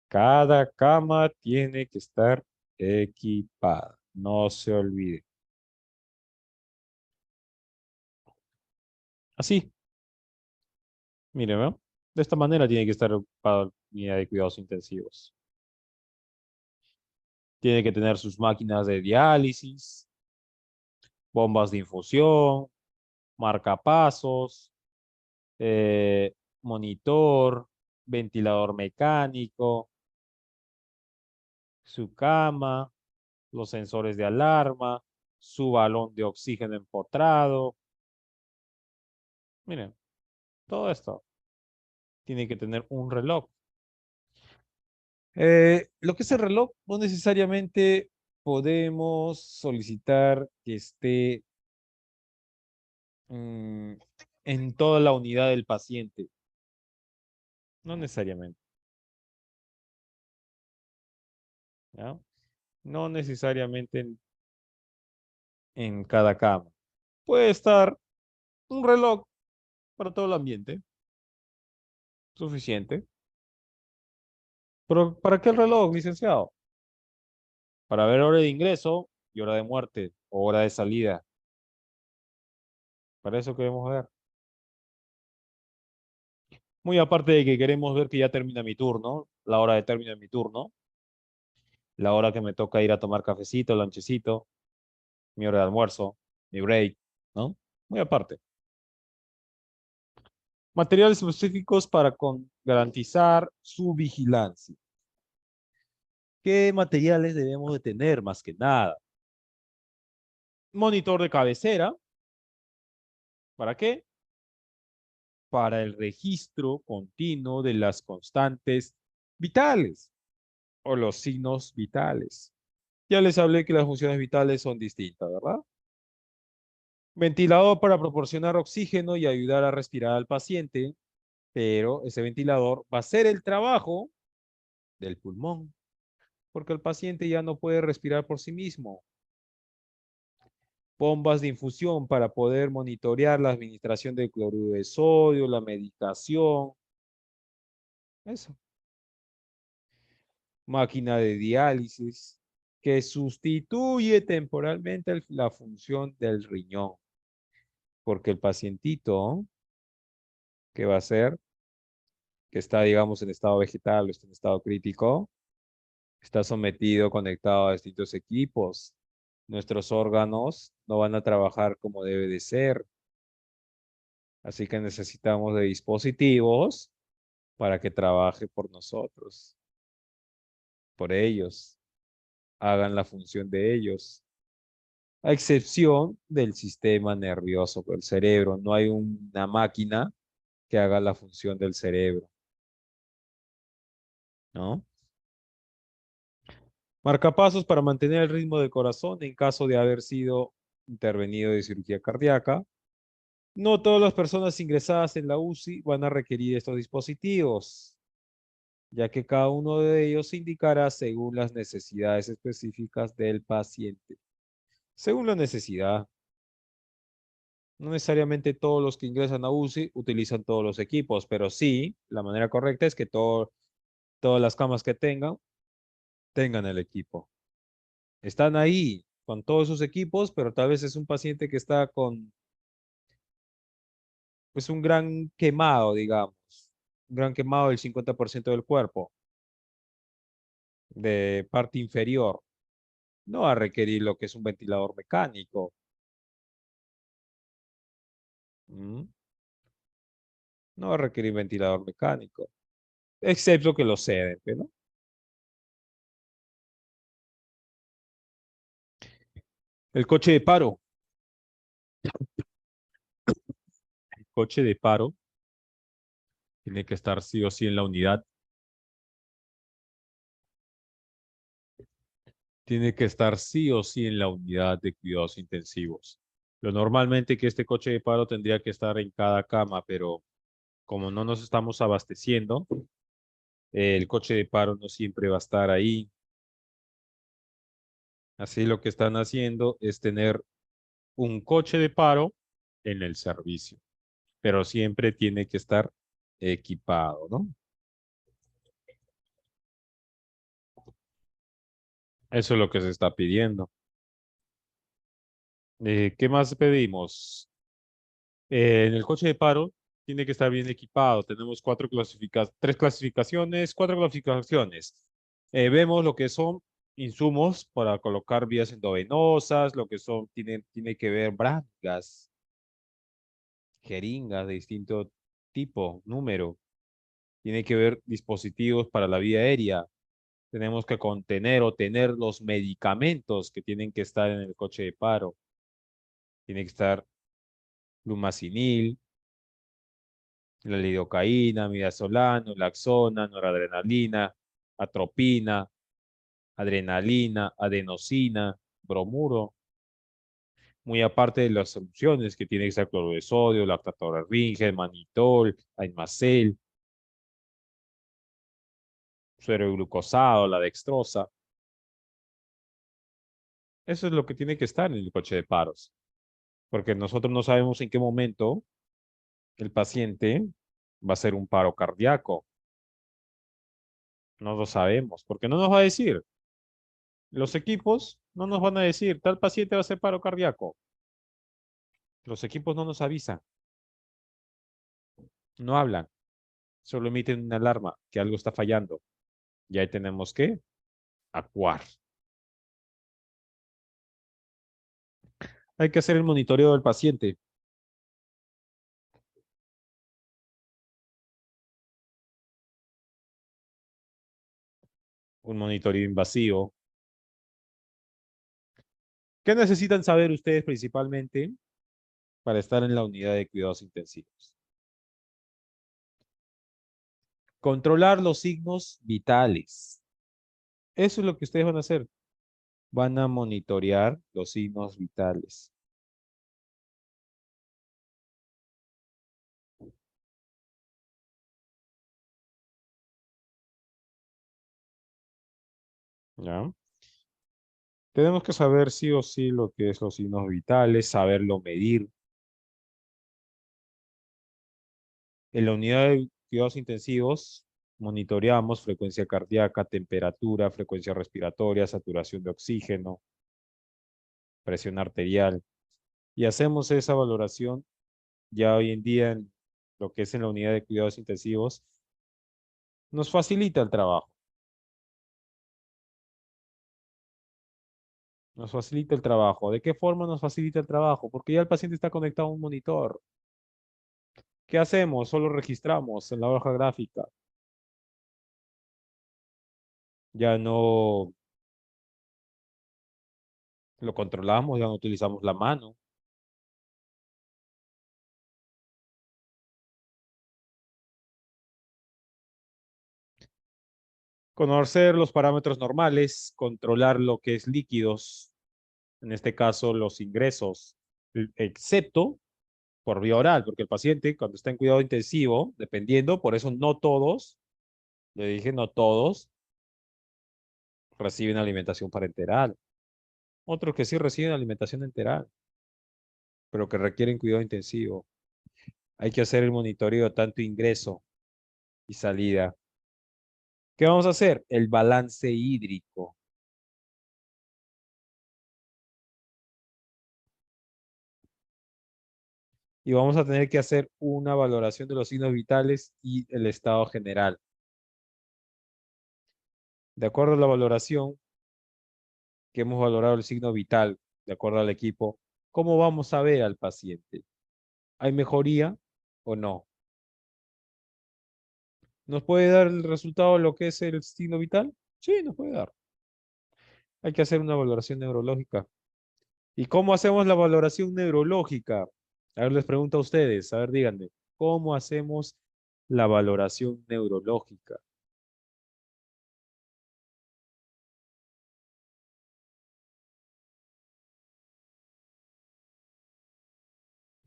Cada cama tiene que estar equipada. No se olvide. Así, mire, ¿no? De esta manera tiene que estar ocupada la unidad de cuidados intensivos. Tiene que tener sus máquinas de diálisis, bombas de infusión, marcapasos, monitor, ventilador mecánico, su cama, los sensores de alarma, su balón de oxígeno empotrado. Miren, todo esto tiene que tener un reloj. Lo que es el reloj, no necesariamente podemos solicitar que esté mm, en toda la unidad del paciente. No necesariamente, ¿ya? No necesariamente en cada cama. Puede estar un reloj para todo el ambiente, suficiente. Pero ¿para qué el reloj, licenciado? Para ver hora de ingreso y hora de muerte o hora de salida. Para eso queremos ver. Muy aparte de que queremos ver que ya termina mi turno, la hora de término de mi turno, la hora que me toca ir a tomar cafecito, lonchecito, mi hora de almuerzo, mi break, ¿no? Muy aparte. Materiales específicos para garantizar su vigilancia. ¿Qué materiales debemos de tener más que nada? Monitor de cabecera. ¿Para qué? Para el registro continuo de las constantes vitales o los signos vitales. Ya les hablé que las funciones vitales son distintas, ¿verdad? Ventilador para proporcionar oxígeno y ayudar a respirar al paciente, pero ese ventilador va a hacer el trabajo del pulmón, porque el paciente ya no puede respirar por sí mismo. Bombas de infusión para poder monitorear la administración del cloruro de sodio, la medicación, eso. Máquina de diálisis que sustituye temporalmente la función del riñón, porque el pacientito que va a ser, que está, digamos, en estado vegetal o está en estado crítico, está sometido, conectado a distintos equipos. Nuestros órganos no van a trabajar como debe de ser, así que necesitamos de dispositivos para que trabaje por nosotros, por ellos, hagan la función de ellos. A excepción del sistema nervioso, el cerebro. No hay una máquina que haga la función del cerebro, ¿no? Marcapasos para mantener el ritmo del corazón en caso de haber sido intervenido de cirugía cardíaca. No todas las personas ingresadas en la UCI van a requerir estos dispositivos, ya que cada uno de ellos se indicará según las necesidades específicas del paciente. Según la necesidad, no necesariamente todos los que ingresan a UCI utilizan todos los equipos, pero sí, la manera correcta es que todas las camas que tengan el equipo. Están ahí con todos sus equipos, pero tal vez es un paciente que está con pues un gran quemado, digamos, un gran quemado del 50% del cuerpo, de parte inferior. No va a requerir lo que es un ventilador mecánico. ¿Mm? No va a requerir ventilador mecánico, excepto que lo ceden, ¿no? El coche de paro. El coche de paro tiene que estar sí o sí en la unidad. Tiene que estar sí o sí en la unidad de cuidados intensivos. Lo normalmente que este coche de paro tendría que estar en cada cama, pero como no nos estamos abasteciendo, el coche de paro no siempre va a estar ahí. Así lo que están haciendo es tener un coche de paro en el servicio, pero siempre tiene que estar equipado, ¿no? Eso es lo que se está pidiendo. ¿Qué más pedimos? En el coche de paro tiene que estar bien equipado. Tenemos tres clasificaciones, cuatro clasificaciones. Vemos lo que son insumos para colocar vías endovenosas, lo que son, tiene que ver branquias, jeringas de distinto tipo, número. Tiene que ver dispositivos para la vía aérea. Tenemos que contener o tener los medicamentos que tienen que estar en el coche de paro. Tiene que estar lumacinil, la lidocaína, midazolam, laxona, noradrenalina, atropina, adrenalina, adenosina, bromuro, muy aparte de las soluciones que tiene hexacloro de sodio, lactatorringe, manitol, aimacel, sueroglucosado, la dextrosa. Eso es lo que tiene que estar en el coche de paros, porque nosotros no sabemos en qué momento el paciente va a hacer un paro cardíaco. No lo sabemos, porque no nos va a decir. Los equipos no nos van a decir, tal paciente va a hacer paro cardíaco. Los equipos no nos avisan, no hablan, solo emiten una alarma que algo está fallando. Y ahí tenemos que actuar. Hay que hacer el monitoreo del paciente. un monitoreo invasivo. ¿Qué necesitan saber ustedes principalmente para estar en la unidad de cuidados intensivos? Controlar los signos vitales. Eso es lo que ustedes van a hacer. Van a monitorear los signos vitales. ¿Ya? Tenemos que saber sí o sí lo que es los signos vitales, saberlo medir. En la unidad de cuidados intensivos monitoreamos frecuencia cardíaca, temperatura, frecuencia respiratoria, saturación de oxígeno, presión arterial. Y hacemos esa valoración ya hoy en día en lo que es en la unidad de cuidados intensivos. Nos facilita el trabajo. Nos facilita el trabajo. ¿De qué forma nos facilita el trabajo? Porque ya el paciente está conectado a un monitor. ¿Qué hacemos? Solo registramos en la hoja gráfica. Ya no lo controlamos, ya no utilizamos la mano. Conocer los parámetros normales, controlar lo que es líquidos, en este caso los ingresos, excepto por vía oral, porque el paciente cuando está en cuidado intensivo, dependiendo, por eso no todos, le dije no todos, reciben alimentación parenteral. Otros que sí reciben alimentación enteral, pero que requieren cuidado intensivo. Hay que hacer el monitoreo tanto ingreso y salida. ¿Qué vamos a hacer? El balance hídrico. Y vamos a tener que hacer una valoración de los signos vitales y el estado general. De acuerdo a la valoración que hemos valorado el signo vital, de acuerdo al equipo, ¿cómo vamos a ver al paciente? ¿Hay mejoría o no? ¿Nos puede dar el resultado de lo que es el signo vital? Sí, nos puede dar. Hay que hacer una valoración neurológica. ¿Y cómo hacemos la valoración neurológica? A ver, les pregunto a ustedes, a ver, díganme, ¿cómo hacemos la valoración neurológica?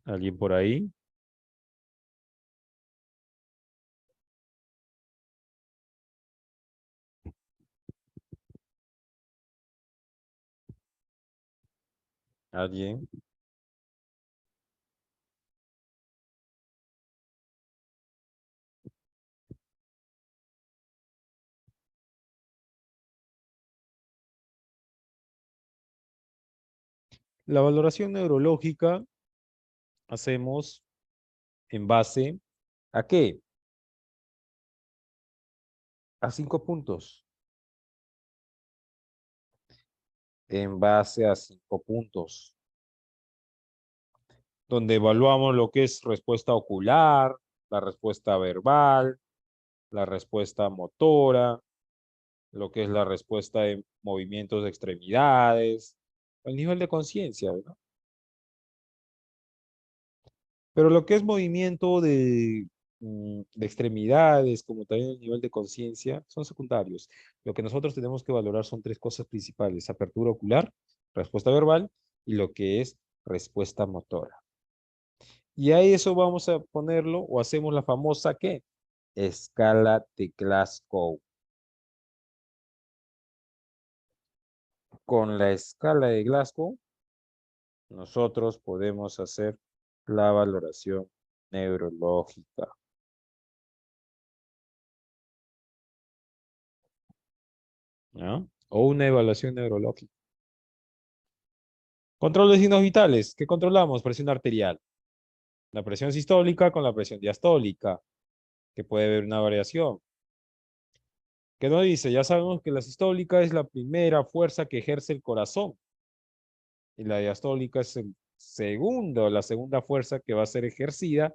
¿Alguien por ahí? ¿Alguien? La valoración neurológica hacemos en base ¿a qué? A 5 puntos. En base a 5 puntos. Donde evaluamos lo que es respuesta ocular, la respuesta verbal, la respuesta motora, lo que es la respuesta de movimientos de extremidades, el nivel de conciencia, ¿no? Pero lo que es movimiento de extremidades, como también el nivel de conciencia, son secundarios. Lo que nosotros tenemos que valorar son tres cosas principales: apertura ocular, respuesta verbal y lo que es respuesta motora. Y a eso vamos a ponerlo o hacemos la famosa ¿qué? Escala de Glasgow. Con la escala de Glasgow, nosotros podemos hacer la valoración neurológica. ¿No? O una evaluación neurológica. Control de signos vitales. ¿Qué controlamos? Presión arterial. La presión sistólica con la presión diastólica, que puede haber una variación. ¿Qué nos dice? Ya sabemos que la sistólica es la primera fuerza que ejerce el corazón. Y la diastólica es la segunda fuerza que va a ser ejercida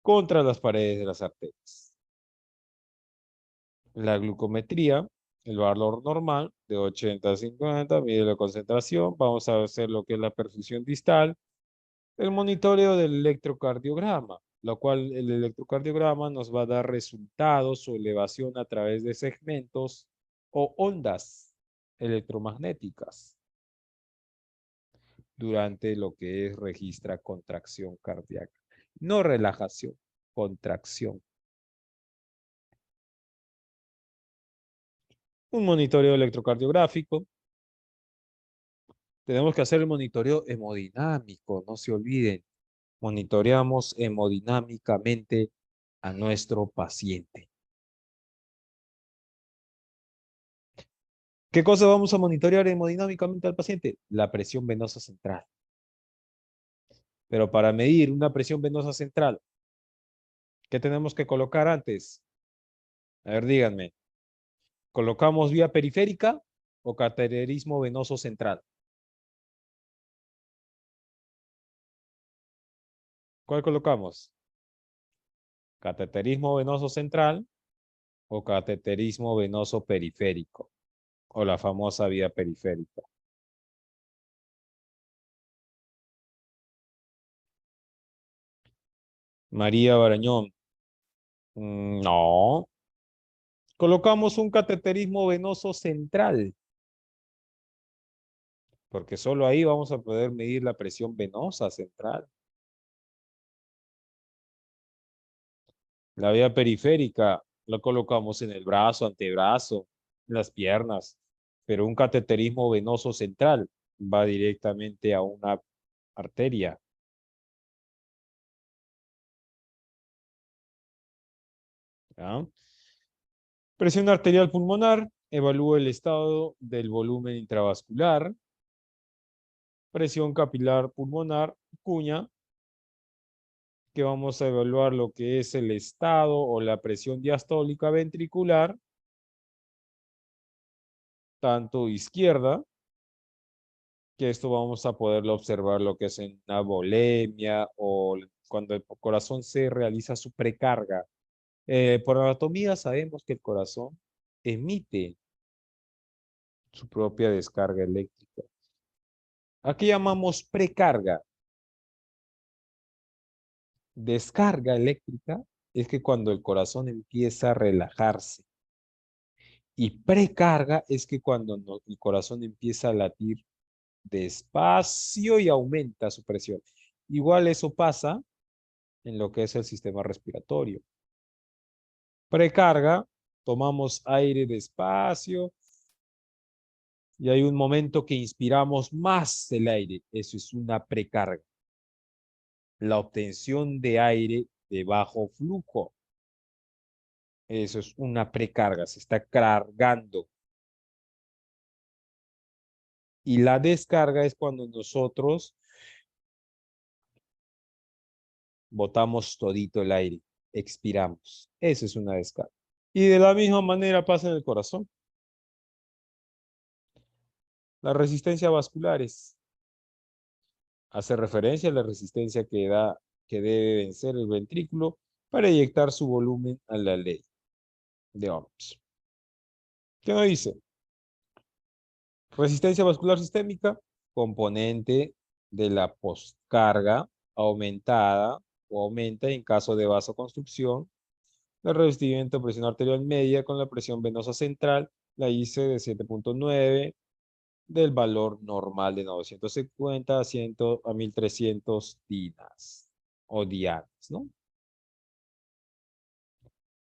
contra las paredes de las arterias. La glucometría el valor normal de 80 a 50, mide la concentración. Vamos a hacer lo que es la perfusión distal, el monitoreo del electrocardiograma, lo cual el electrocardiograma nos va a dar resultados o elevación a través de segmentos o ondas electromagnéticas durante lo que es registra contracción cardíaca. No relajación, contracción. Un monitoreo electrocardiográfico. Tenemos que hacer el monitoreo hemodinámico, no se olviden. Monitoreamos hemodinámicamente a nuestro paciente. ¿Qué cosa vamos a monitorear hemodinámicamente al paciente? La presión venosa central. Pero para medir una presión venosa central, ¿qué tenemos que colocar antes? A ver, díganme. ¿Colocamos vía periférica o cateterismo venoso central? ¿Cuál colocamos? ¿Cateterismo venoso central o cateterismo venoso periférico? O la famosa vía periférica. María Barañón. No. Colocamos un cateterismo venoso central, porque solo ahí vamos a poder medir la presión venosa central. La vía periférica la colocamos en el brazo, antebrazo, en las piernas, pero un cateterismo venoso central va directamente a una arteria. ¿Ya? Presión arterial pulmonar, evalúa el estado del volumen intravascular. Presión capilar pulmonar, cuña, que vamos a evaluar lo que es el estado o la presión diastólica ventricular, tanto izquierda, que esto vamos a poderlo observar lo que es en una volemia o cuando el corazón se realiza su precarga. Por anatomía sabemos que el corazón emite su propia descarga eléctrica. ¿A qué llamamos precarga? Descarga eléctrica es que cuando el corazón empieza a relajarse. Y precarga es que cuando el corazón empieza a latir despacio y aumenta su presión. Igual eso pasa en lo que es el sistema respiratorio. Precarga, tomamos aire despacio y hay un momento que inspiramos más el aire. Eso es una precarga. La obtención de aire de bajo flujo. Eso es una precarga, se está cargando. Y la descarga es cuando nosotros botamos todito el aire, expiramos. Eso es una descarga. Y de la misma manera pasa en el corazón. La resistencia vasculares hace referencia a la resistencia que debe vencer el ventrículo para eyectar su volumen a la ley de Ohms. ¿Qué nos dice? Resistencia vascular sistémica, componente de la postcarga aumentada o aumenta en caso de vasoconstricción, el revestimiento de presión arterial media con la presión venosa central, la hice de 7.9 del valor normal de 950 a 1300 dinas o dianas, ¿no?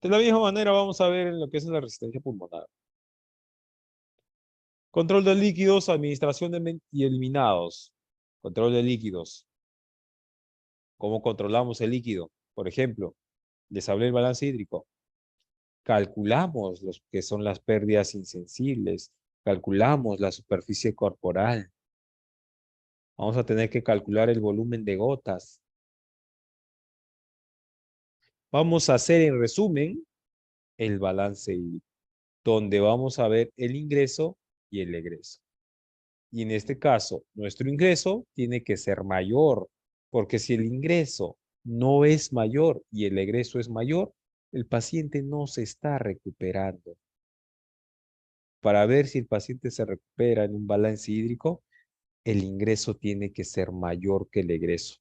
De la misma manera vamos a ver en lo que es la resistencia pulmonar. Control de líquidos, administración y eliminados. Control de líquidos. ¿Cómo controlamos el líquido? Por ejemplo, les hablé del balance hídrico. Calculamos lo que son las pérdidas insensibles. Calculamos la superficie corporal. Vamos a tener que calcular el volumen de gotas. Vamos a hacer en resumen el balance hídrico, donde vamos a ver el ingreso y el egreso. Y en este caso, nuestro ingreso tiene que ser mayor, porque si el ingreso no es mayor y el egreso es mayor, el paciente no se está recuperando. para ver si el paciente se recupera en un balance hídrico, el ingreso tiene que ser mayor que el egreso.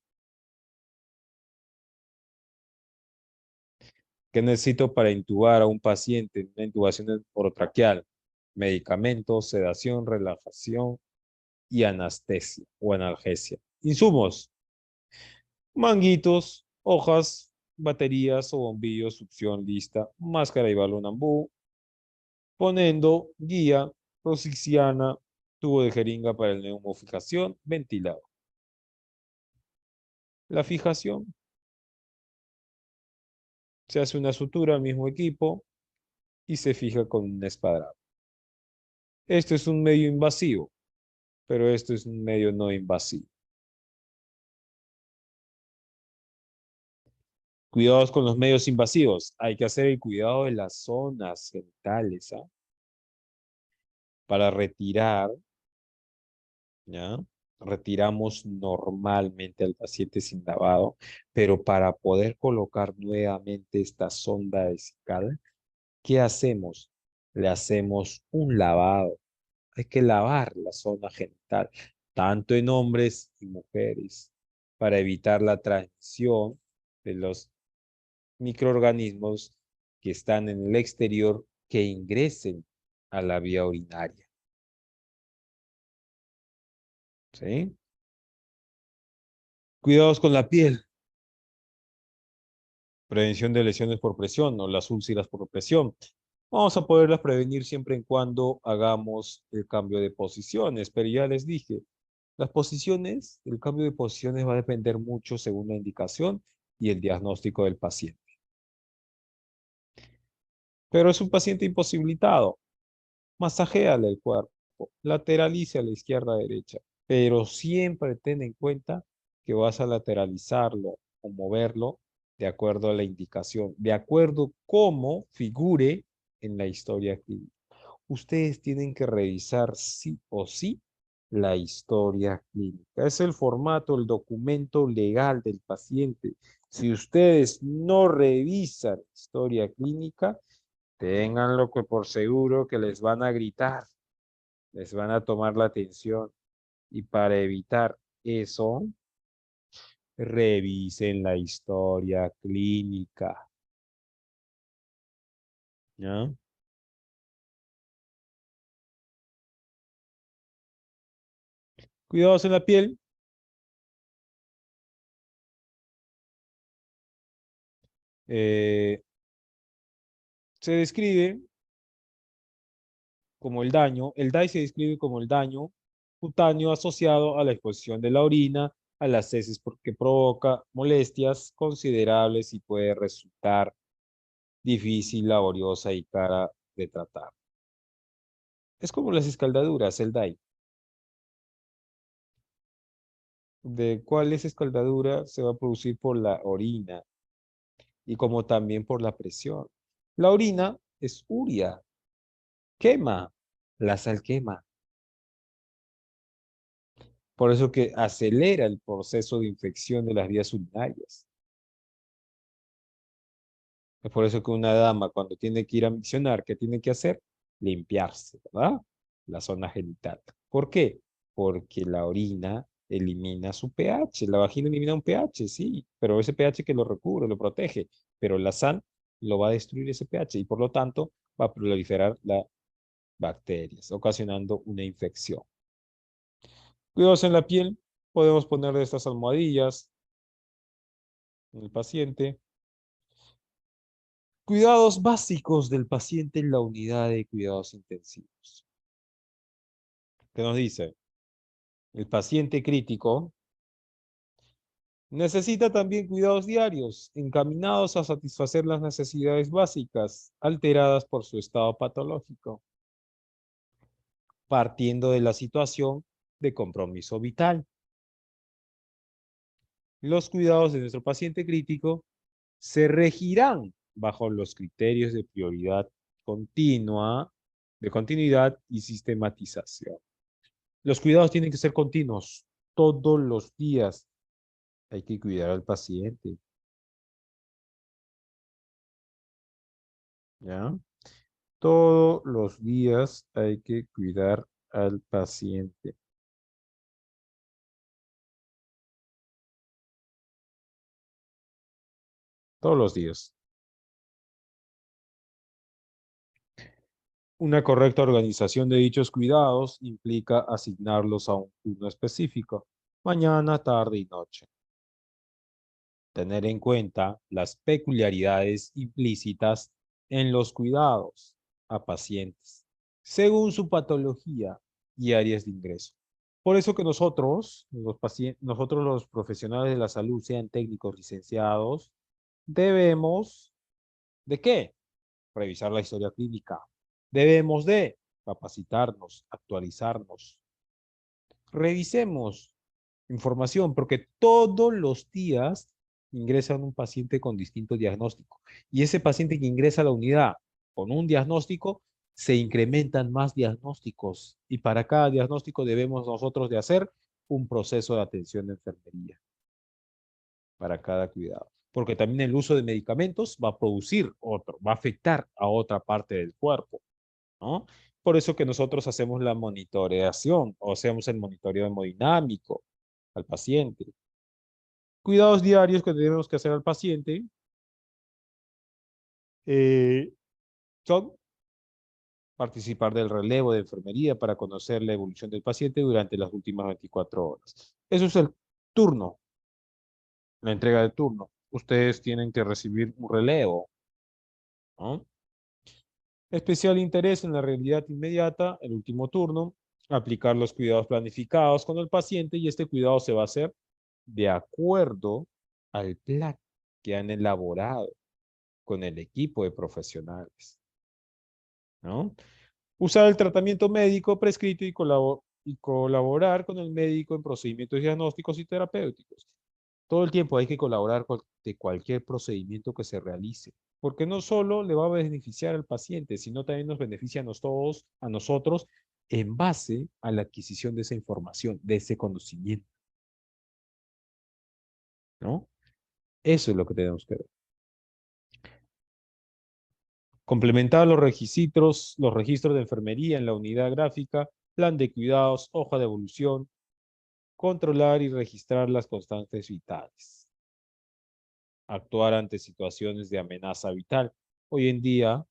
¿Qué necesito para intubar a un paciente en una intubación orotraqueal? Medicamentos, sedación, relajación y anestesia o analgesia. Insumos: manguitos, hojas, baterías o bombillos, succión lista, máscara y balón ambú, ponendo, guía, rosixiana, tubo de jeringa para la neumofijación, ventilado. La fijación: se hace una sutura al mismo equipo y se fija con un espadrado. Esto es un medio invasivo, pero esto es un medio no invasivo. Cuidados con los medios invasivos. Hay que hacer el cuidado de las zonas genitales, ¿ah? Para retirar, ¿ya? Retiramos normalmente al paciente sin lavado, pero para poder colocar nuevamente esta sonda vesical, ¿qué hacemos? Le hacemos un lavado. Hay que lavar la zona genital, tanto en hombres y mujeres, para evitar la transmisión de los microorganismos que están en el exterior que ingresen a la vía urinaria. ¿Sí? Cuidados con la piel. Prevención de lesiones por presión o las úlceras por presión. Vamos a poderlas prevenir siempre y cuando hagamos el cambio de posiciones, pero ya les dije, las posiciones, el cambio de posiciones va a depender mucho según la indicación y el diagnóstico del paciente. Pero es un paciente imposibilitado. Masajéale el cuerpo, lateralice a la izquierda, derecha, pero siempre ten en cuenta que vas a lateralizarlo o moverlo de acuerdo a la indicación, de acuerdo cómo figure en la historia clínica. Ustedes tienen que revisar sí o sí la historia clínica. Es el formato, el documento legal del paciente. Si ustedes no revisan historia clínica, ténganlo por seguro que les van a gritar, les van a tomar la atención. Y para evitar eso, revisen la historia clínica. ¿Ya? Cuidados en la piel. eh, Se describe como el daño, el DAI se describe como el daño cutáneo asociado a la exposición de la orina a las heces porque provoca molestias considerables y puede resultar difícil, laboriosa y cara de tratar. Es como las escaldaduras, el DAI. ¿De cuál es escaldadura? Se va a producir por la orina y como también por la presión. La orina es uria, quema, la sal quema. Por eso que acelera el proceso de infección de las vías urinarias. Es por eso que una dama cuando tiene que ir a misionar, ¿qué tiene que hacer? Limpiarse, ¿verdad? La zona genital. ¿Por qué? Porque la orina elimina su pH, la vagina elimina un pH, sí, pero ese pH que lo recubre, lo protege, pero la sal lo va a destruir ese pH y por lo tanto va a proliferar las bacterias, ocasionando una infección. Cuidados en la piel, podemos poner estas almohadillas en el paciente. Cuidados básicos del paciente en la unidad de cuidados intensivos. ¿Qué nos dice? El paciente crítico necesita también cuidados diarios, encaminados a satisfacer las necesidades básicas, alteradas por su estado patológico, partiendo de la situación de compromiso vital. Los cuidados de nuestro paciente crítico se regirán bajo los criterios de prioridad continua, de continuidad y sistematización. Los cuidados tienen que ser continuos, todos los días. Hay que cuidar al paciente, ¿ya? Todos los días hay que cuidar al paciente. Todos los días. Una correcta organización de dichos cuidados implica asignarlos a un turno específico, mañana, tarde y noche. Tener en cuenta las peculiaridades implícitas en los cuidados a pacientes, según su patología y áreas de ingreso. Por eso que nosotros, nosotros los profesionales de la salud, sean técnicos licenciados, debemos, ¿de qué? Revisar la historia clínica. Debemos de capacitarnos, actualizarnos. Revisemos información, porque todos los días ingresa un paciente con distinto diagnóstico. Y ese paciente que ingresa a la unidad con un diagnóstico, se incrementan más diagnósticos. Y para cada diagnóstico debemos nosotros de hacer un proceso de atención de enfermería para cada cuidado. Porque también el uso de medicamentos va a producir otro, va a afectar a otra parte del cuerpo, ¿no? Por eso que nosotros hacemos la monitoreación o hacemos el monitoreo hemodinámico al paciente. Cuidados diarios que tenemos que hacer al paciente eh, son participar del relevo de enfermería para conocer la evolución del paciente durante las últimas 24 horas. Eso es el turno, la entrega de turno. Ustedes tienen que recibir un relevo, ¿no? Especial interés en la realidad inmediata, el último turno, aplicar los cuidados planificados con el paciente y este cuidado se va a hacer de acuerdo al plan que han elaborado con el equipo de profesionales, ¿no? Usar el tratamiento médico prescrito y colaborar con el médico en procedimientos diagnósticos y terapéuticos. Todo el tiempo hay que colaborar de cualquier procedimiento que se realice, porque no solo le va a beneficiar al paciente, sino también nos beneficia a nosotros, en base a la adquisición de esa información, de ese conocimiento, ¿no? Eso es lo que tenemos que ver. Complementar los registros de enfermería en la unidad gráfica, plan de cuidados, hoja de evolución, controlar y registrar las constantes vitales. Actuar ante situaciones de amenaza vital. Hoy en día,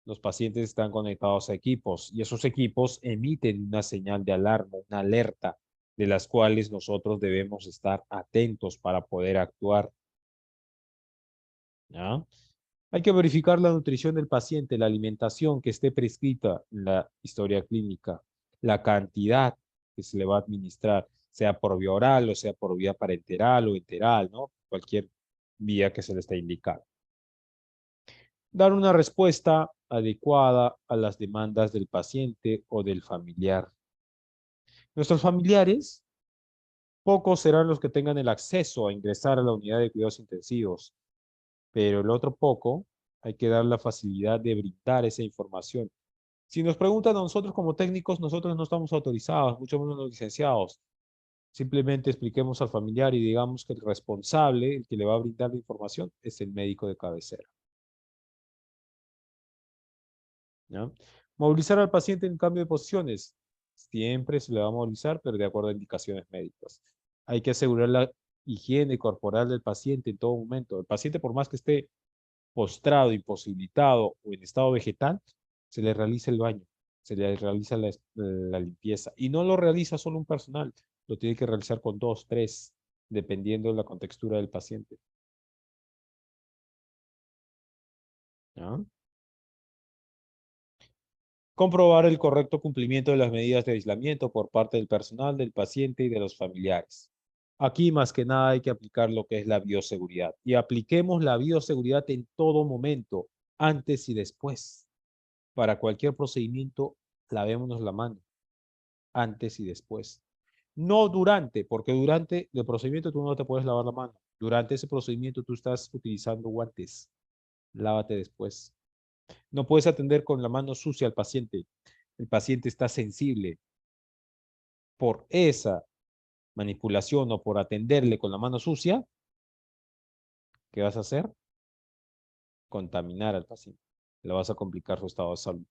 los pacientes están conectados a equipos y esos equipos emiten una señal de alarma, una alerta, de las cuales nosotros debemos estar atentos para poder actuar, ¿ya? Hay que verificar la nutrición del paciente, la alimentación que esté prescrita en la historia clínica, la cantidad que se le va a administrar, sea por vía oral o sea por vía parenteral o enteral, ¿no? Cualquier vía que se le esté indicando. Dar una respuesta adecuada a las demandas del paciente o del familiar. Nuestros familiares, pocos serán los que tengan el acceso a ingresar a la unidad de cuidados intensivos, pero el otro poco hay que dar la facilidad de brindar esa información. Si nos preguntan a nosotros como técnicos, nosotros no estamos autorizados, mucho menos los licenciados. Simplemente expliquemos al familiar y digamos que el responsable, el que le va a brindar la información, es el médico de cabecera, ¿ya? Movilizar al paciente en cambio de posiciones. Siempre se le va a movilizar, pero de acuerdo a indicaciones médicas. Hay que asegurar la higiene corporal del paciente en todo momento. El paciente, por más que esté postrado, imposibilitado o en estado vegetal, se le realiza el baño, se le realiza la limpieza. Y no lo realiza solo un personal, lo tiene que realizar con 2, 3, dependiendo de la contextura del paciente, ¿ya? Comprobar el correcto cumplimiento de las medidas de aislamiento por parte del personal, del paciente y de los familiares. Aquí más que nada hay que aplicar lo que es la bioseguridad. Y apliquemos la bioseguridad en todo momento, antes y después. Para cualquier procedimiento, lavémonos la mano, antes y después. No durante, porque durante el procedimiento tú no te puedes lavar la mano. Durante ese procedimiento tú estás utilizando guantes. Lávate después. No puedes atender con la mano sucia al paciente. El paciente está sensible por esa manipulación o por atenderle con la mano sucia. ¿Qué vas a hacer? Contaminar al paciente. le vas a complicar su estado de salud.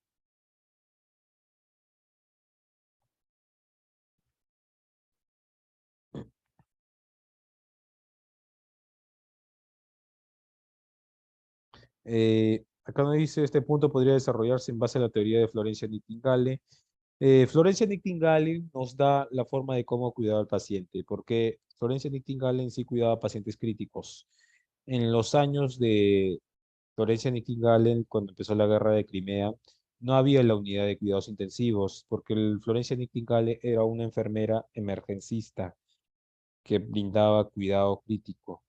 Acá nos dice, este punto podría desarrollarse en base a la teoría de Florencia Nightingale. Florencia Nightingale nos da la forma de cómo cuidar al paciente, porque Florencia Nightingale en sí cuidaba a pacientes críticos. En los años de Florencia Nightingale, cuando empezó la guerra de Crimea, no había la unidad de cuidados intensivos, porque Florencia Nightingale era una enfermera emergencista que brindaba cuidado crítico.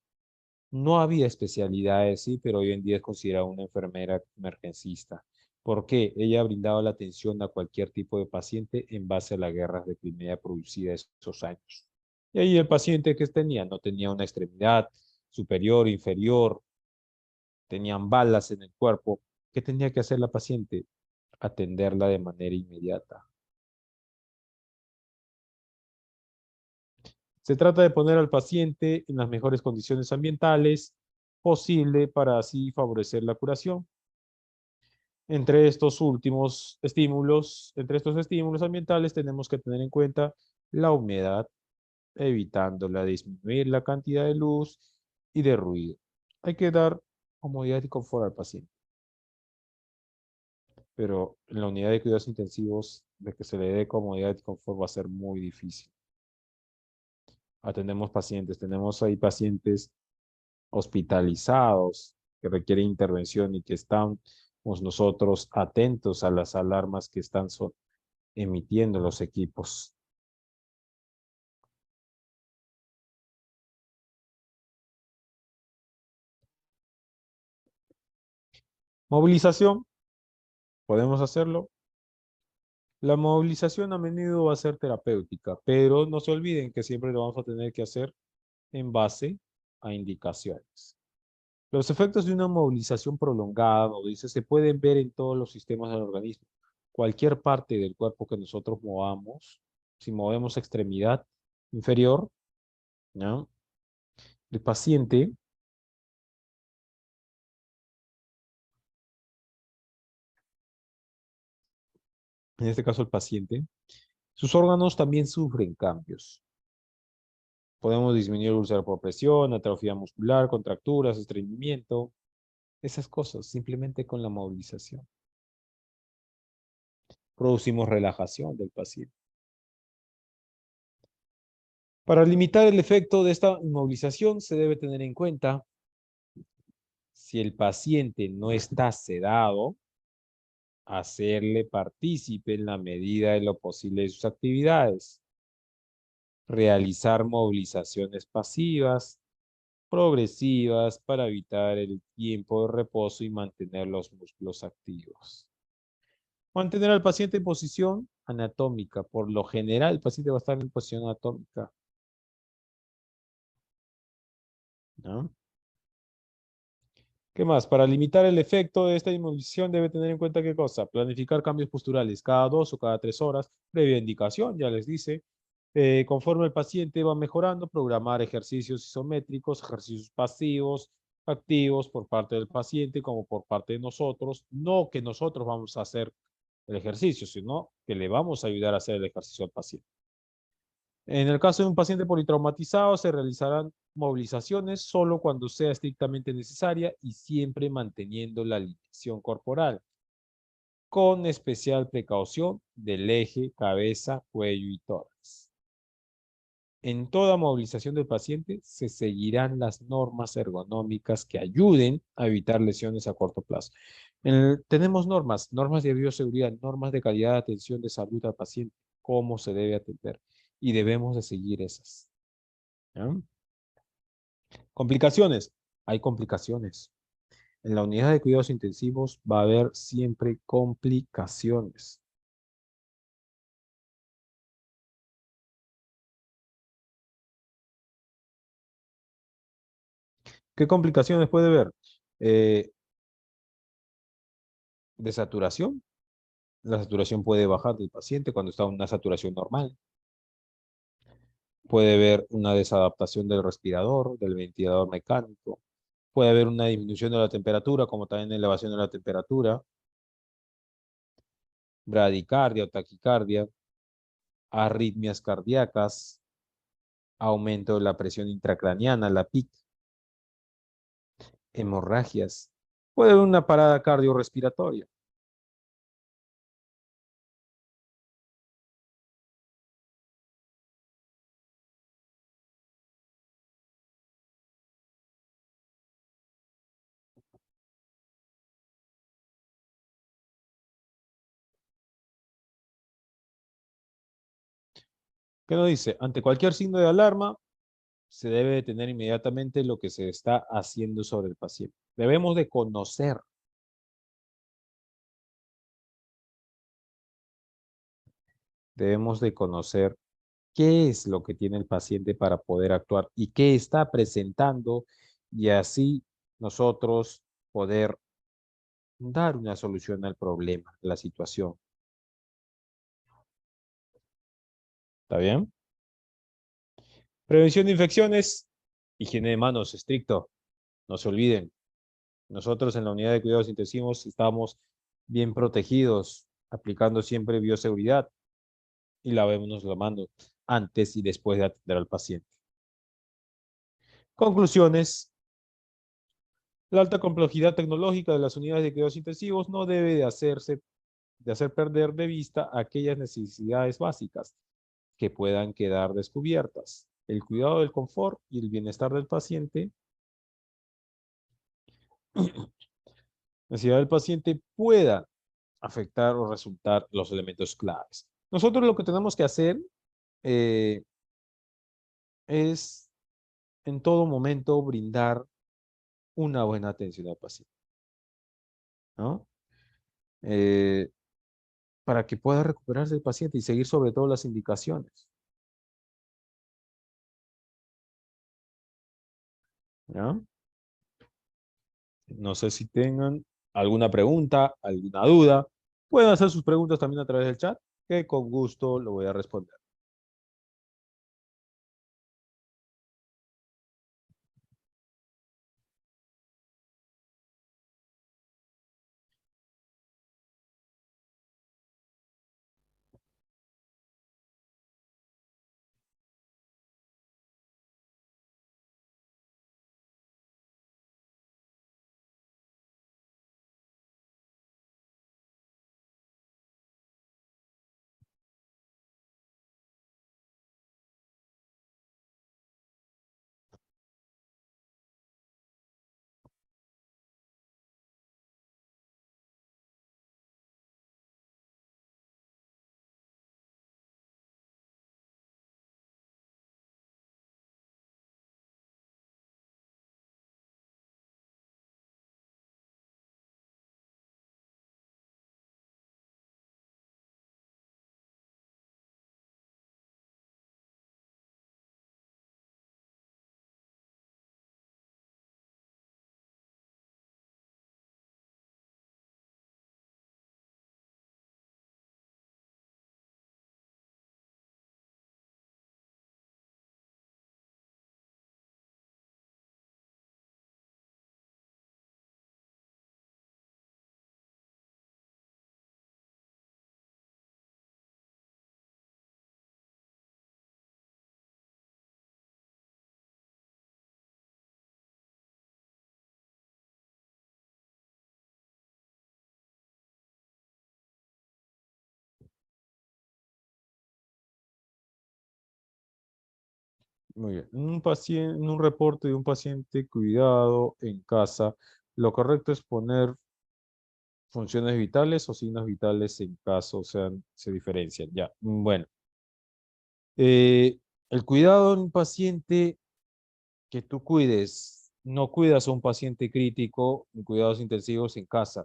No había especialidades, sí, pero hoy en día es considerada una enfermera emergencista. ¿Por qué? Ella brindaba la atención a cualquier tipo de paciente en base a las guerras de Crimea producidas esos años. Y ahí el paciente que tenía no tenía una extremidad superior, inferior, tenían balas en el cuerpo. ¿Qué tenía que hacer la paciente? Atenderla de manera inmediata. Se trata de poner al paciente en las mejores condiciones ambientales posible para así favorecer la curación. Entre estos estímulos ambientales tenemos que tener en cuenta la humedad, evitándola, disminuir la cantidad de luz y de ruido. Hay que dar comodidad y confort al paciente, pero en la unidad de cuidados intensivos, de que se le dé comodidad y confort va a ser muy difícil. Atendemos pacientes, tenemos ahí pacientes hospitalizados que requieren intervención y que estamos nosotros atentos a las alarmas que están emitiendo los equipos. Movilización, podemos hacerlo. La movilización a menudo va a ser terapéutica, pero no se olviden que siempre lo vamos a tener que hacer en base a indicaciones. Los efectos de una movilización prolongada, nos dice, se pueden ver en todos los sistemas del organismo. Cualquier parte del cuerpo que nosotros movamos, si movemos extremidad inferior, ¿no? El paciente, en este caso el paciente, sus órganos también sufren cambios. Podemos disminuir úlcera por presión, atrofia muscular, contracturas, estreñimiento, esas cosas, simplemente con la movilización. Producimos relajación del paciente. Para limitar el efecto de esta inmovilización se debe tener en cuenta si el paciente no está sedado, hacerle partícipe en la medida de lo posible de sus actividades. Realizar movilizaciones pasivas, progresivas para evitar el tiempo de reposo y mantener los músculos activos. Mantener al paciente en posición anatómica. Por lo general, el paciente va a estar en posición anatómica, ¿no? ¿Qué más? Para limitar el efecto de esta inmovilización debe tener en cuenta qué cosa. Planificar cambios posturales cada 2 o cada 3 horas, previa indicación, ya les dice. Conforme el paciente va mejorando, programar ejercicios isométricos, ejercicios pasivos, activos por parte del paciente como por parte de nosotros. No que nosotros vamos a hacer el ejercicio, sino que le vamos a ayudar a hacer el ejercicio al paciente. En el caso de un paciente politraumatizado, se realizarán movilizaciones solo cuando sea estrictamente necesaria y siempre manteniendo la alineación corporal, con especial precaución del eje, cabeza, cuello y tórax. En toda movilización del paciente se seguirán las normas ergonómicas que ayuden a evitar lesiones a corto plazo. Tenemos normas de bioseguridad, normas de calidad de atención de salud al paciente, cómo se debe atender y debemos de seguir esas. ¿Ya? Complicaciones. Hay complicaciones. En la unidad de cuidados intensivos va a haber siempre complicaciones. ¿Qué complicaciones puede haber? De saturación. La saturación puede bajar del paciente cuando está en una saturación normal. Puede haber una desadaptación del respirador, del ventilador mecánico. Puede haber una disminución de la temperatura, como también elevación de la temperatura, bradicardia o taquicardia, arritmias cardíacas, aumento de la presión intracraneana, la PIC, hemorragias. Puede haber una parada cardiorrespiratoria. ¿Qué nos dice? Ante cualquier signo de alarma, se debe detener inmediatamente lo que se está haciendo sobre el paciente. Debemos de conocer. Debemos de conocer qué es lo que tiene el paciente para poder actuar y qué está presentando y así nosotros poder dar una solución al problema, a la situación. ¿Está bien? Prevención de infecciones, higiene de manos estricto. No se olviden, nosotros en la unidad de cuidados intensivos estamos bien protegidos, aplicando siempre bioseguridad y lavémonos las manos antes y después de atender al paciente. Conclusiones. La alta complejidad tecnológica de las unidades de cuidados intensivos no debe de hacer perder de vista aquellas necesidades básicas que puedan quedar descubiertas. El cuidado del confort y el bienestar del paciente. La necesidad del paciente pueda afectar o resultar los elementos claves. Nosotros lo que tenemos que hacer eh, es en todo momento brindar una buena atención al paciente, ¿no? Eh, para que pueda recuperarse el paciente y seguir sobre todo las indicaciones, ¿ya? No sé si tengan alguna pregunta, alguna duda. Pueden hacer sus preguntas también a través del chat, que con gusto lo voy a responder. Muy bien. En un reporte de un paciente cuidado en casa, lo correcto es poner funciones vitales o signos vitales en caso sean, se diferencian. Ya, bueno. El cuidado en un paciente que tú cuides, no cuidas a un paciente crítico en cuidados intensivos en casa.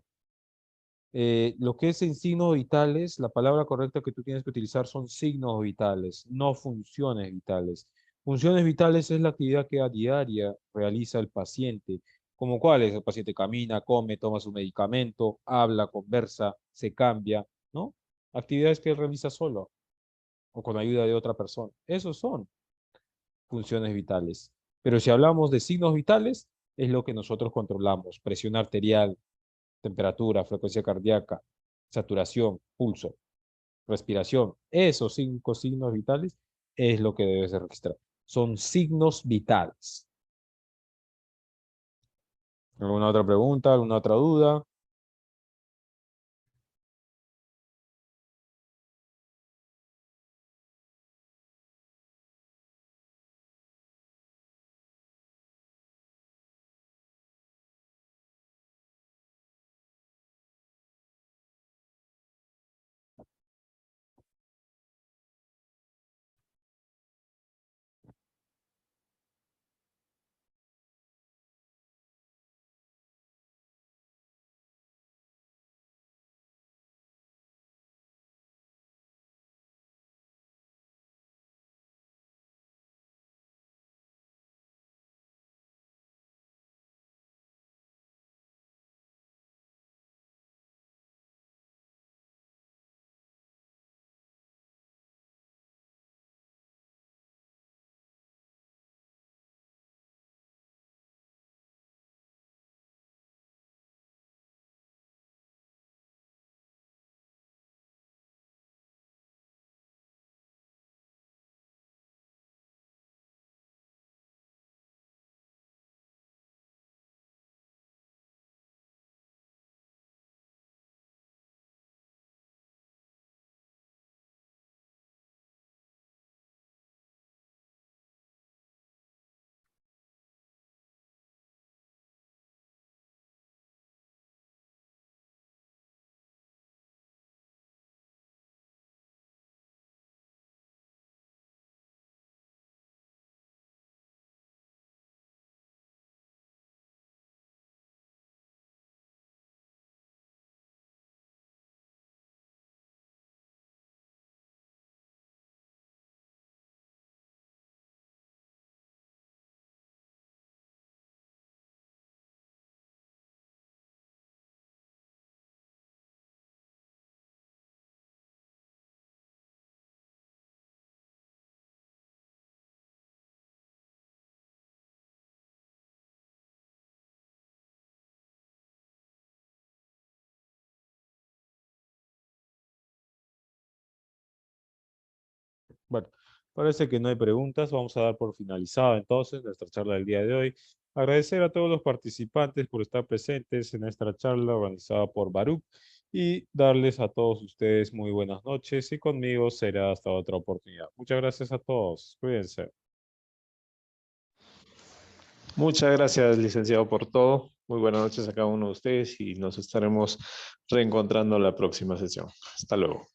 Lo que es en signos vitales, la palabra correcta que tú tienes que utilizar son signos vitales, no funciones vitales. Funciones vitales es la actividad que a diaria realiza el paciente, como cuáles, el paciente camina, come, toma su medicamento, habla, conversa, se cambia, ¿no? Actividades que él realiza solo o con ayuda de otra persona. Esos son funciones vitales. Pero si hablamos de signos vitales, es lo que nosotros controlamos: presión arterial, temperatura, frecuencia cardíaca, saturación, pulso, respiración. Esos 5 signos vitales es lo que debes de registrar. Son signos vitales. ¿Alguna otra pregunta? ¿Alguna otra duda? Bueno, parece que no hay preguntas. Vamos a dar por finalizada entonces nuestra charla del día de hoy. Agradecer a todos los participantes por estar presentes en esta charla organizada por Baruch y darles a todos ustedes muy buenas noches, y conmigo será hasta otra oportunidad. Muchas gracias a todos. Cuídense. Muchas gracias, licenciado, por todo. Muy buenas noches a cada uno de ustedes y nos estaremos reencontrando en la próxima sesión. Hasta luego.